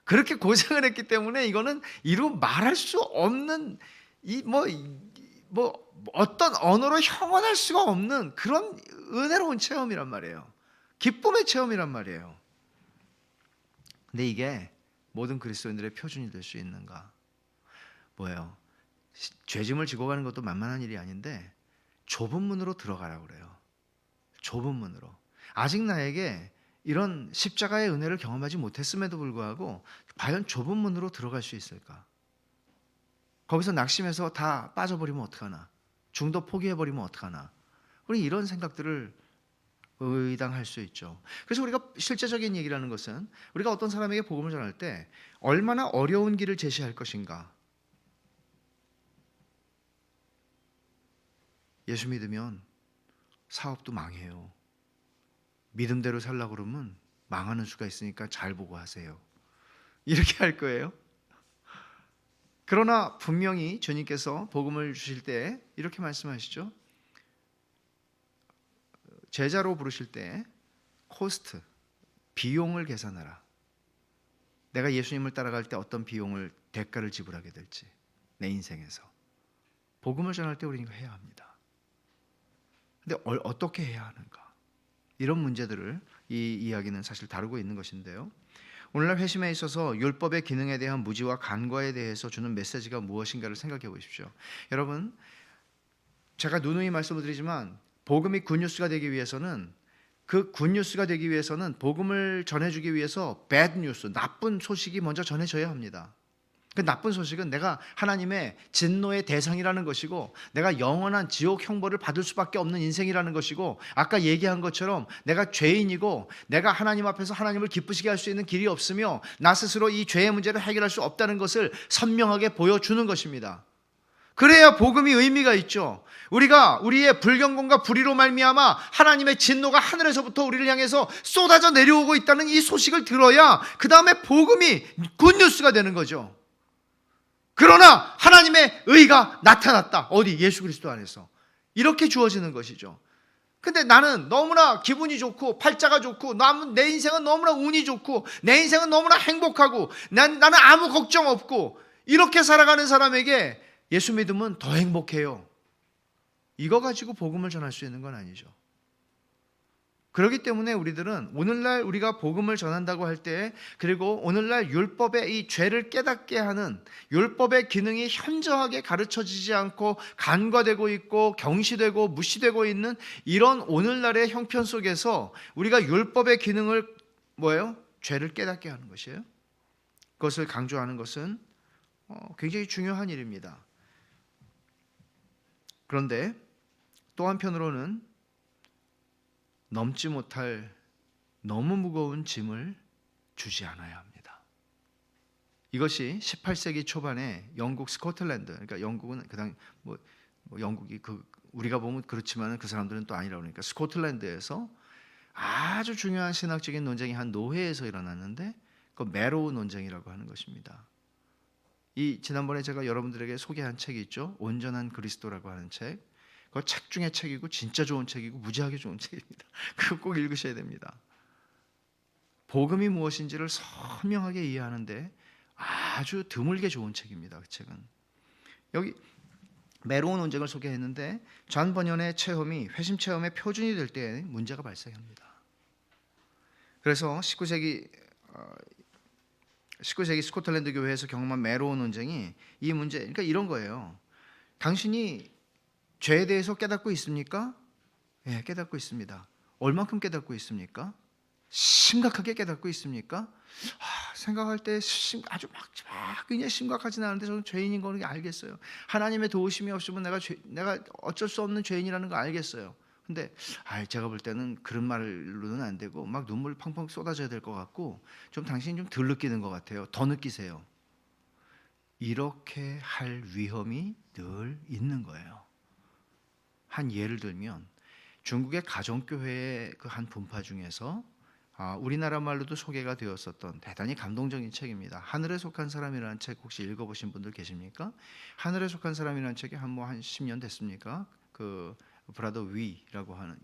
그렇게 고생을 했기 때문에 이거는 이루 말할 수 없는 어떤 언어로 형언할 수가 없는 그런 은혜로운 체험이란 말이에요. 기쁨의 체험이란 말이에요. 근데 이게 모든 그리스도인들의 표준이 될 수 있는가? 뭐예요? 죄짐을 지고 가는 것도 만만한 일이 아닌데 좁은 문으로 들어가라고 그래요. 좁은 문으로. 아직 나에게 이런 십자가의 은혜를 경험하지 못했음에도 불구하고 과연 좁은 문으로 들어갈 수 있을까? 거기서 낙심해서 다 빠져버리면 어떡하나? 중도 포기해버리면 어떡하나? 우리 이런 생각들을 의당할 수 있죠. 그래서 우리가 실제적인 얘기를 하는 것은 우리가 어떤 사람에게 복음을 전할 때 얼마나 어려운 길을 제시할 것인가. 예수 믿으면 사업도 망해요. 믿음대로 살려고 그러면 망하는 수가 있으니까 잘 보고 하세요. 이렇게 할 거예요. 그러나 분명히 주님께서 복음을 주실 때 이렇게 말씀하시죠. 제자로 부르실 때 코스트, 비용을 계산하라. 내가 예수님을 따라갈 때 어떤 비용을, 대가를 지불하게 될지, 내 인생에서. 복음을 전할 때 우리는 이거 해야 합니다. 근데 어떻게 해야 하는가? 이런 문제들을 이 이야기는 사실 다루고 있는 것인데요. 오늘날 회심에 있어서 율법의 기능에 대한 무지와 간과에 대해서 주는 메시지가 무엇인가를 생각해 보십시오. 여러분, 제가 누누이 말씀을 드리지만 복음이 굿뉴스가 되기 위해서는, 그 굿뉴스가 되기 위해서는 복음을 전해주기 위해서 배드뉴스, 나쁜 소식이 먼저 전해져야 합니다. 그 나쁜 소식은 내가 하나님의 진노의 대상이라는 것이고, 내가 영원한 지옥 형벌을 받을 수밖에 없는 인생이라는 것이고, 아까 얘기한 것처럼 내가 죄인이고 내가 하나님 앞에서 하나님을 기쁘시게 할 수 있는 길이 없으며 나 스스로 이 죄의 문제를 해결할 수 없다는 것을 선명하게 보여주는 것입니다. 그래야 복음이 의미가 있죠. 우리가 우리의 불경건과 불의로 말미암아 하나님의 진노가 하늘에서부터 우리를 향해서 쏟아져 내려오고 있다는 이 소식을 들어야 그 다음에 복음이 굿뉴스가 되는 거죠. 그러나 하나님의 의가 나타났다. 어디? 예수 그리스도 안에서. 이렇게 주어지는 것이죠. 근데 나는 너무나 기분이 좋고 팔자가 좋고 내 인생은 너무나 운이 좋고 내 인생은 너무나 행복하고 나는 아무 걱정 없고 이렇게 살아가는 사람에게 예수 믿으면 더 행복해요. 이거 가지고 복음을 전할 수 있는 건 아니죠. 그렇기 때문에 우리들은 오늘날 우리가 복음을 전한다고 할 때, 그리고 오늘날 율법의 이 죄를 깨닫게 하는 율법의 기능이 현저하게 가르쳐지지 않고 간과되고 있고 경시되고 무시되고 있는 이런 오늘날의 형편 속에서 우리가 율법의 기능을 뭐예요? 죄를 깨닫게 하는 것이에요. 그것을 강조하는 것은 굉장히 중요한 일입니다. 그런데 또 한편으로는 넘지 못할 너무 무거운 짐을 주지 않아야 합니다. 이것이 18세기 초반에 영국 스코틀랜드, 그러니까 영국은 그당 뭐 영국이 우리가 보면 그렇지만 그 사람들은 또 아니라고 그러니까 스코틀랜드에서 아주 중요한 신학적인 논쟁이 한 노회에서 일어났는데 그 메로우 논쟁이라고 하는 것입니다. 이 지난번에 제가 여러분들에게 소개한 책이 있죠. 온전한 그리스도라고 하는 책. 그 책 중에 책이고 진짜 좋은 책이고 무지하게 좋은 책입니다. 그거 꼭 읽으셔야 됩니다. 복음이 무엇인지를 선명하게 이해하는데 아주 드물게 좋은 책입니다. 그 책은. 여기 메로우 논쟁을 소개했는데 존 버년의 체험이 회심 체험의 표준이 될 때 문제가 발생합니다. 그래서 19세기 스코틀랜드 교회에서 경험한 메로우 논쟁이 이 문제, 그러니까 이런 거예요. 당신이 죄에 대해서 깨닫고 있습니까? 예, 깨닫고 있습니다. 얼만큼 깨닫고 있습니까? 심각하게 깨닫고 있습니까? 생각할 때 아주 막 그냥 심각하진 않은데 저는 죄인인 거는 알겠어요. 하나님의 도우심이 없으면 내가 어쩔 수 없는 죄인이라는 거 알겠어요. 근데 제가 볼 때는 그런 말로는 안 되고 막 눈물 펑펑 쏟아져야 될 것 같고 좀 당신이 좀 덜 느끼는 것 같아요. 더 느끼세요. 이렇게 할 위험이 늘 있는 거예요. 한 예를 들면 중국의 가정교회의 그 한 분파 중에서 우리나라 말로도 소개가 되었었던 대단히 감동적인 책입니다. 하늘에 속한 사람이라는 책 혹시 읽어보신 분들 계십니까? 하늘에 속한 사람이라는 책이 한 10년 됐습니까? 그 브라더 위라고 하는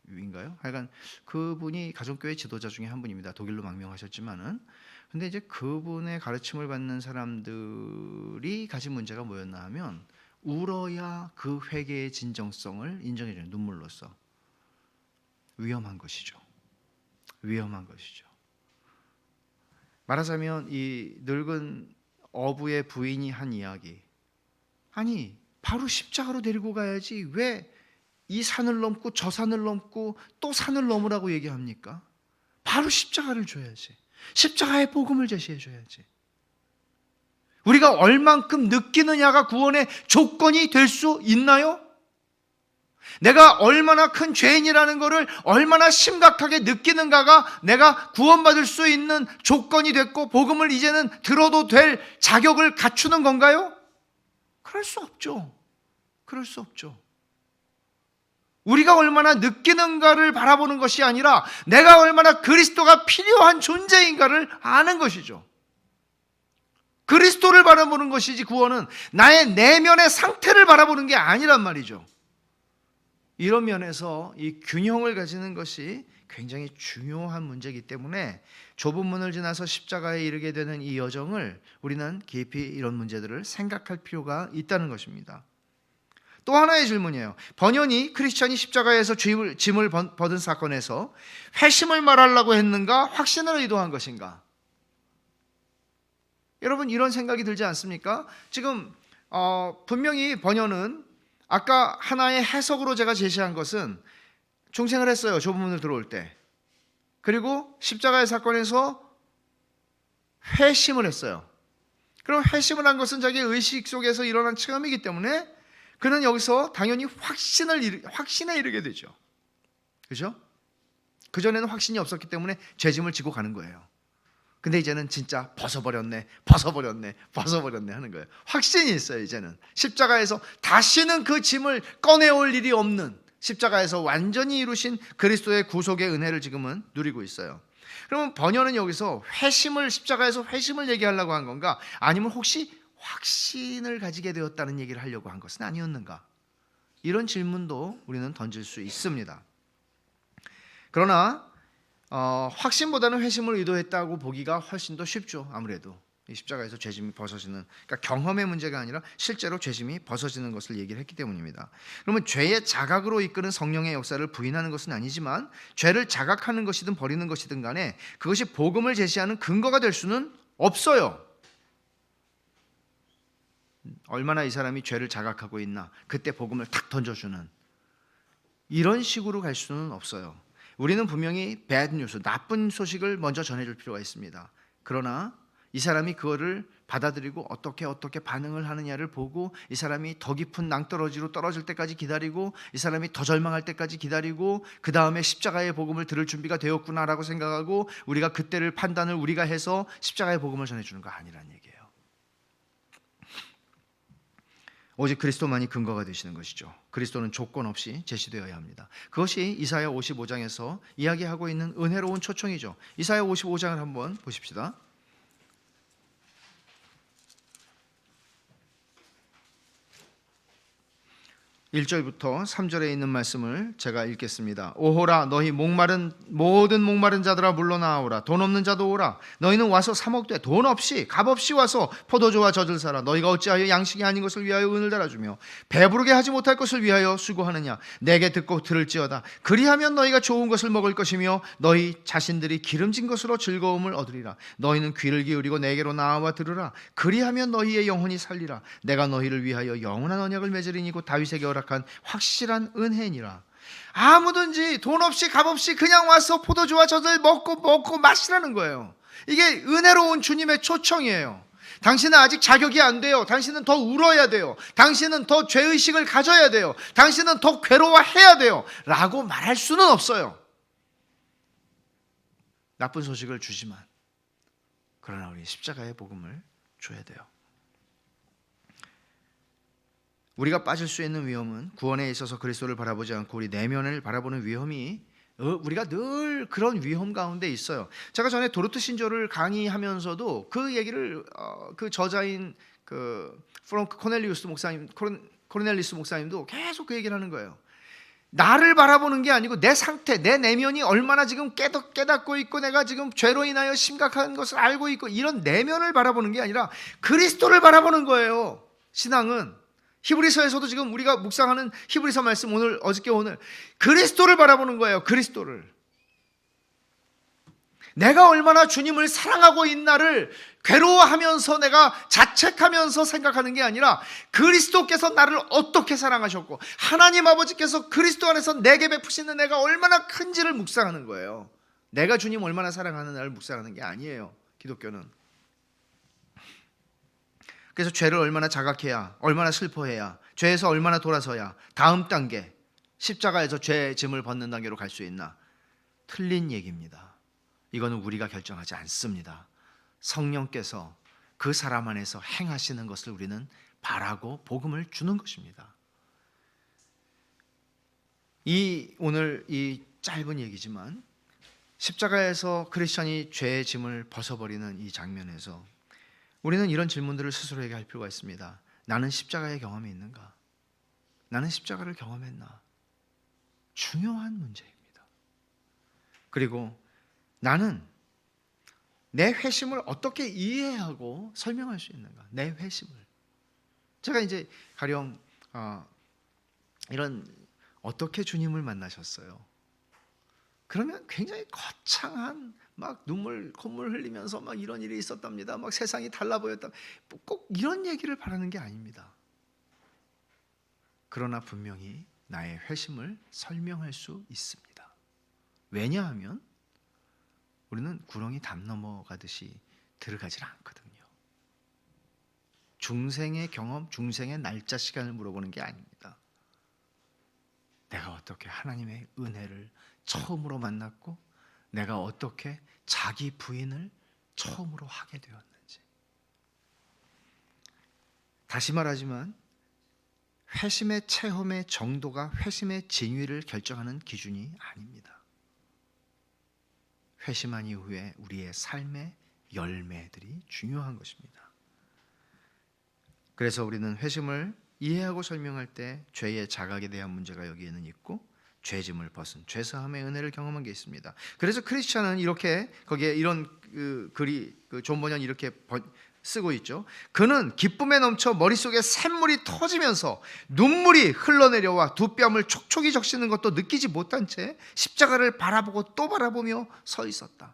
위인가요? 하여간 그분이 가정교회 지도자 중에 한 분입니다. 독일로 망명하셨지만은 근데 이제 그분의 가르침을 받는 사람들이 가진 문제가 뭐였나 하면 울어야 그 회개의 진정성을 인정해주는 눈물로써 위험한 것이죠. 위험한 것이죠. 말하자면 이 늙은 어부의 부인이 한 이야기, 아니 바로 십자가로 데리고 가야지 왜 이 산을 넘고 저 산을 넘고 또 산을 넘으라고 얘기합니까? 바로 십자가를 줘야지. 십자가의 복음을 제시해 줘야지. 우리가 얼만큼 느끼느냐가 구원의 조건이 될 수 있나요? 내가 얼마나 큰 죄인이라는 것을 얼마나 심각하게 느끼는가가 내가 구원받을 수 있는 조건이 됐고 복음을 이제는 들어도 될 자격을 갖추는 건가요? 그럴 수 없죠. 그럴 수 없죠. 우리가 얼마나 느끼는가를 바라보는 것이 아니라 내가 얼마나 그리스도가 필요한 존재인가를 아는 것이죠. 그리스도를 바라보는 것이지 구원은 나의 내면의 상태를 바라보는 게 아니란 말이죠. 이런 면에서 이 균형을 가지는 것이 굉장히 중요한 문제이기 때문에 좁은 문을 지나서 십자가에 이르게 되는 이 여정을 우리는 깊이 이런 문제들을 생각할 필요가 있다는 것입니다. 또 하나의 질문이에요. 번연이 크리스천이 십자가에서 짐을 벗은 사건에서 회심을 말하려고 했는가 확신을 의도한 것인가? 여러분 이런 생각이 들지 않습니까? 지금 분명히 번연은 아까 하나의 해석으로 제가 제시한 것은 중생을 했어요. 좁은 문을 들어올 때. 그리고 십자가의 사건에서 회심을 했어요. 그럼 회심을 한 것은 자기의 의식 속에서 일어난 체험이기 때문에 그는 여기서 당연히 확신에 이르게 되죠. 그죠? 그전에는 확신이 없었기 때문에 죄짐을 지고 가는 거예요. 근데 이제는 진짜 벗어버렸네 하는 거예요. 확신이 있어요. 이제는 십자가에서 다시는 그 짐을 꺼내올 일이 없는, 십자가에서 완전히 이루신 그리스도의 구속의 은혜를 지금은 누리고 있어요. 그러면 번연은 여기서 십자가에서 회심을 얘기하려고 한 건가? 아니면 혹시 확신을 가지게 되었다는 얘기를 하려고 한 것은 아니었는가? 이런 질문도 우리는 던질 수 있습니다. 그러나 확신보다는 회심을 의도했다고 보기가 훨씬 더 쉽죠. 아무래도 이 십자가에서 죄짐이 벗어지는, 그러니까 경험의 문제가 아니라 실제로 죄짐이 벗어지는 것을 얘기를 했기 때문입니다. 그러면 죄의 자각으로 이끄는 성령의 역사를 부인하는 것은 아니지만, 죄를 자각하는 것이든 버리는 것이든 간에 그것이 복음을 제시하는 근거가 될 수는 없어요. 얼마나 이 사람이 죄를 자각하고 있나, 그때 복음을 탁 던져주는 이런 식으로 갈 수는 없어요. 우리는 분명히 bad news, 나쁜 소식을 먼저 전해줄 필요가 있습니다. 그러나 이 사람이 그거를 받아들이고 어떻게 반응을 하느냐를 보고, 이 사람이 더 깊은 낭떠러지로 떨어질 때까지 기다리고, 이 사람이 더 절망할 때까지 기다리고, 그 다음에 십자가의 복음을 들을 준비가 되었구나라고 생각하고, 우리가 그때를 판단을 우리가 해서 십자가의 복음을 전해주는 거 아니란 얘기예요. 오직 그리스도만이 근거가 되시는 것이죠. 그리스도는 조건 없이 제시되어야 합니다. 그것이 이사야 55장에서 이야기하고 있는 은혜로운 초청이죠. 이사야 55장을 한번 보십시다. 1절부터 3절에 있는 말씀을 제가 읽겠습니다. 오호라, 너희 모든 목마른 자들아 물러나오라. 돈 없는 자도 오라. 너희는 와서 사 먹되 돈 없이 값없이 와서 포도주와 젖을 사라. 너희가 어찌하여 양식이 아닌 것을 위하여 은을 달아주며 배부르게 하지 못할 것을 위하여 수고하느냐. 내게 듣고 들을지어다. 그리하면 너희가 좋은 것을 먹을 것이며 너희 자신들이 기름진 것으로 즐거움을 얻으리라. 너희는 귀를 기울이고 내게로 나와 들으라. 그리하면 너희의 영혼이 살리라. 내가 너희를 위하여 영원한 언약을 맺으리니 곧 다윗에게 허락한 확실한 은혜니라. 아무든지 돈 없이 값 없이 그냥 와서 포도주와 젖을 먹고 마시라는 거예요. 이게 은혜로운 주님의 초청이에요. 당신은 아직 자격이 안 돼요. 당신은 더 울어야 돼요. 당신은 더 죄의식을 가져야 돼요. 당신은 더 괴로워해야 돼요 라고 말할 수는 없어요. 나쁜 소식을 주지만, 그러나 우리 십자가의 복음을 줘야 돼요. 우리가 빠질 수 있는 위험은, 구원에 있어서 그리스도를 바라보지 않고 우리 내면을 바라보는 위험이, 우리가 늘 그런 위험 가운데 있어요. 제가 전에 도르트 신조를 강의하면서도 그 얘기를 그 저자인 그 프랑크 코넬리우스 목사님, 코르넬리스 목사님도 계속 그 얘기를 하는 거예요. 나를 바라보는 게 아니고 내 상태, 내 내면이 얼마나 지금 깨닫고 있고, 내가 지금 죄로 인하여 심각한 것을 알고 있고, 이런 내면을 바라보는 게 아니라 그리스도를 바라보는 거예요. 신앙은 히브리서에서도 지금 우리가 묵상하는 히브리서 말씀, 어저께 오늘 그리스도를 바라보는 거예요. 그리스도를. 내가 얼마나 주님을 사랑하고 있나를 괴로워하면서 내가 자책하면서 생각하는 게 아니라, 그리스도께서 나를 어떻게 사랑하셨고 하나님 아버지께서 그리스도 안에서 내게 베푸시는 내가 얼마나 큰지를 묵상하는 거예요. 내가 주님 얼마나 사랑하는 나를 묵상하는 게 아니에요, 기독교는. 그래서 죄를 얼마나 자각해야, 얼마나 슬퍼해야, 죄에서 얼마나 돌아서야 다음 단계, 십자가에서 죄의 짐을 벗는 단계로 갈 수 있나? 틀린 얘기입니다. 이거는 우리가 결정하지 않습니다. 성령께서 그 사람 안에서 행하시는 것을 우리는 바라고 복음을 주는 것입니다. 오늘 이 짧은 얘기지만, 십자가에서 크리스천이 죄의 짐을 벗어버리는 이 장면에서 우리는 이런 질문들을 스스로에게 할 필요가 있습니다. 나는 십자가의 경험이 있는가? 나는 십자가를 경험했나? 중요한 문제입니다. 그리고 나는 내 회심을 어떻게 이해하고 설명할 수 있는가? 내 회심을. 제가 이제 가령 이런, 어떻게 주님을 만나셨어요? 그러면 굉장히 거창한, 막 콧물 흘리면서 막 이런 일이 있었답니다. 막 세상이 달라 보였다. 꼭 이런 얘기를 바라는 게 아닙니다. 그러나 분명히 나의 회심을 설명할 수 있습니다. 왜냐하면 우리는 구렁이 담 넘어가듯이 들어가질 않거든요. 중생의 경험, 중생의 날짜 시간을 물어보는 게 아닙니다. 내가 어떻게 하나님의 은혜를 처음으로 만났고, 내가 어떻게 자기 부인을 처음으로 하게 되었는지. 다시 말하지만 회심의 체험의 정도가 회심의 진위를 결정하는 기준이 아닙니다. 회심한 이후에 우리의 삶의 열매들이 중요한 것입니다. 그래서 우리는 회심을 이해하고 설명할 때 죄의 자각에 대한 문제가 여기에는 있고, 죄짐을 벗은 죄사함의 은혜를 경험한 게 있습니다. 그래서 크리스천은 이렇게, 거기에 이런 존 번연이 이렇게 쓰고 있죠. 그는 기쁨에 넘쳐 머릿속에 샘물이 터지면서 눈물이 흘러내려와 두 뺨을 촉촉이 적시는 것도 느끼지 못한 채 십자가를 바라보고 또 바라보며 서 있었다.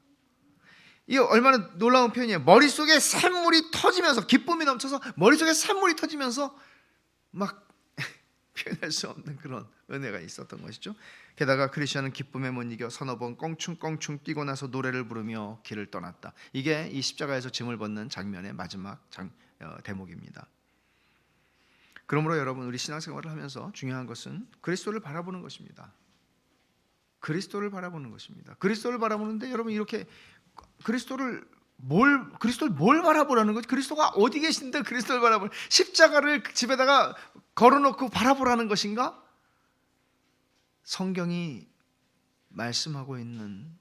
이 얼마나 놀라운 표현이에요. 머릿속에 샘물이 터지면서, 기쁨이 넘쳐서 머릿속에 샘물이 터지면서 막 표현할 수 없는 그런 은혜가 있었던 것이죠. 게다가 크리스천은 기쁨에 못 이겨 서너 번 껑충껑충 뛰고 나서 노래를 부르며 길을 떠났다. 이게 이 십자가에서 짐을 벗는 장면의 마지막 대목입니다. 그러므로 여러분, 우리 신앙생활을 하면서 중요한 것은 그리스도를 바라보는 것입니다. 그리스도를 바라보는 것입니다. 그리스도를 바라보는데 여러분, 이렇게 그리스도를 뭘 바라보라는 거지? 그리스도가 어디 계신데 그리스도를 바라보는, 십자가를 집에다가 걸어놓고 바라보라는 것인가? 성경이 말씀하고 있는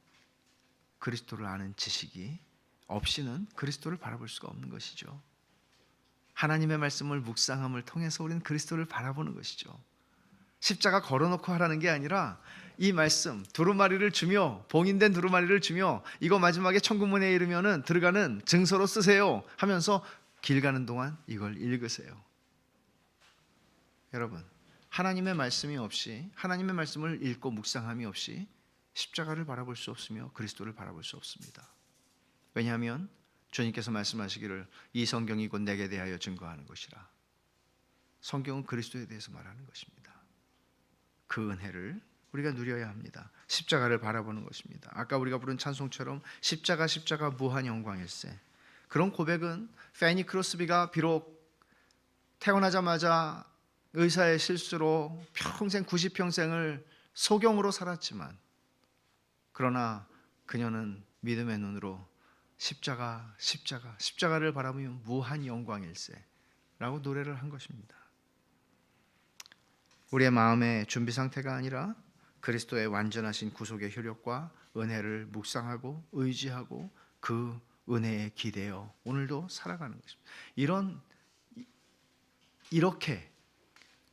그리스도를 아는 지식이 없이는 그리스도를 바라볼 수가 없는 것이죠. 하나님의 말씀을 묵상함을 통해서 우리는 그리스도를 바라보는 것이죠. 십자가 걸어놓고 하라는 게 아니라 이 말씀, 두루마리를 주며, 봉인된 두루마리를 주며, 이거 마지막에 천국문에 이르면은 들어가는 증서로 쓰세요 하면서 길 가는 동안 이걸 읽으세요. 여러분, 하나님의 말씀이 없이, 하나님의 말씀을 읽고 묵상함이 없이 십자가를 바라볼 수 없으며 그리스도를 바라볼 수 없습니다. 왜냐하면 주님께서 말씀하시기를 이 성경이 곧 내게 대하여 증거하는 것이라. 성경은 그리스도에 대해서 말하는 것입니다. 그 은혜를 우리가 누려야 합니다. 십자가를 바라보는 것입니다. 아까 우리가 부른 찬송처럼 십자가 십자가 무한 영광일세, 그런 고백은 패니 크로스비가 비록 태어나자마자 의사의 실수로 평생 90평생을 소경으로 살았지만, 그러나 그녀는 믿음의 눈으로 십자가를 바라보며 무한 영광일세 라고 노래를 한 것입니다. 우리의 마음의 준비 상태가 아니라 그리스도의 완전하신 구속의 효력과 은혜를 묵상하고 의지하고 그 은혜에 기대어 오늘도 살아가는 것입니다. 이렇게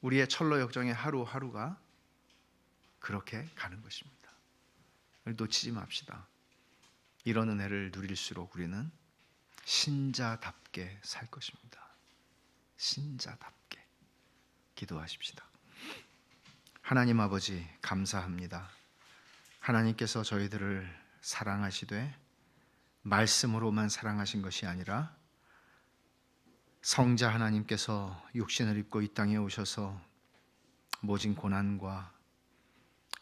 우리의 철로 역정의 하루하루가 그렇게 가는 것입니다. 놓치지 맙시다. 이런 은혜를 누릴수록 우리는 신자답게 살 것입니다. 신자답게. 기도하십시다. 하나님 아버지, 감사합니다. 하나님께서 저희들을 사랑하시되 말씀으로만 사랑하신 것이 아니라 성자 하나님께서 육신을 입고 이 땅에 오셔서 모진 고난과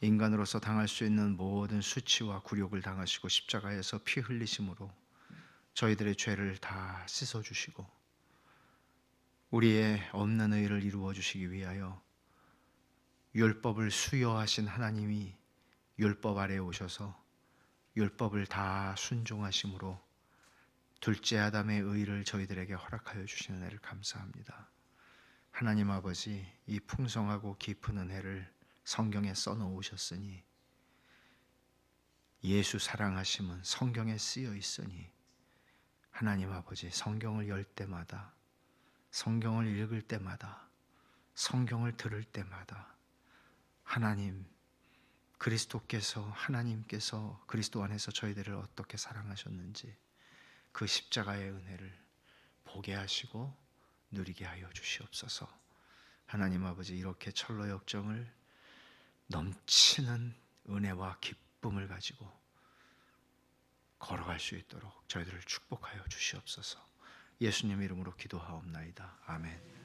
인간으로서 당할 수 있는 모든 수치와 굴욕을 당하시고 십자가에서 피 흘리심으로 저희들의 죄를 다 씻어주시고 우리의 없는 의를 이루어 주시기 위하여 율법을 수여하신 하나님이 율법 아래에 오셔서 율법을 다 순종하심으로 둘째 아담의 의를 저희들에게 허락하여 주시는 은혜를 감사합니다. 하나님 아버지, 이 풍성하고 깊은 은혜를 성경에 써놓으셨으니 예수 사랑하심은 성경에 쓰여 있으니 하나님 아버지, 성경을 열 때마다, 성경을 읽을 때마다, 성경을 들을 때마다 하나님께서 그리스도 안에서 저희들을 어떻게 사랑하셨는지 그 십자가의 은혜를 보게 하시고 누리게 하여 주시옵소서. 하나님 아버지, 이렇게 철로 역정을 넘치는 은혜와 기쁨을 가지고 걸어갈 수 있도록 저희들을 축복하여 주시옵소서. 예수님 이름으로 기도하옵나이다. 아멘.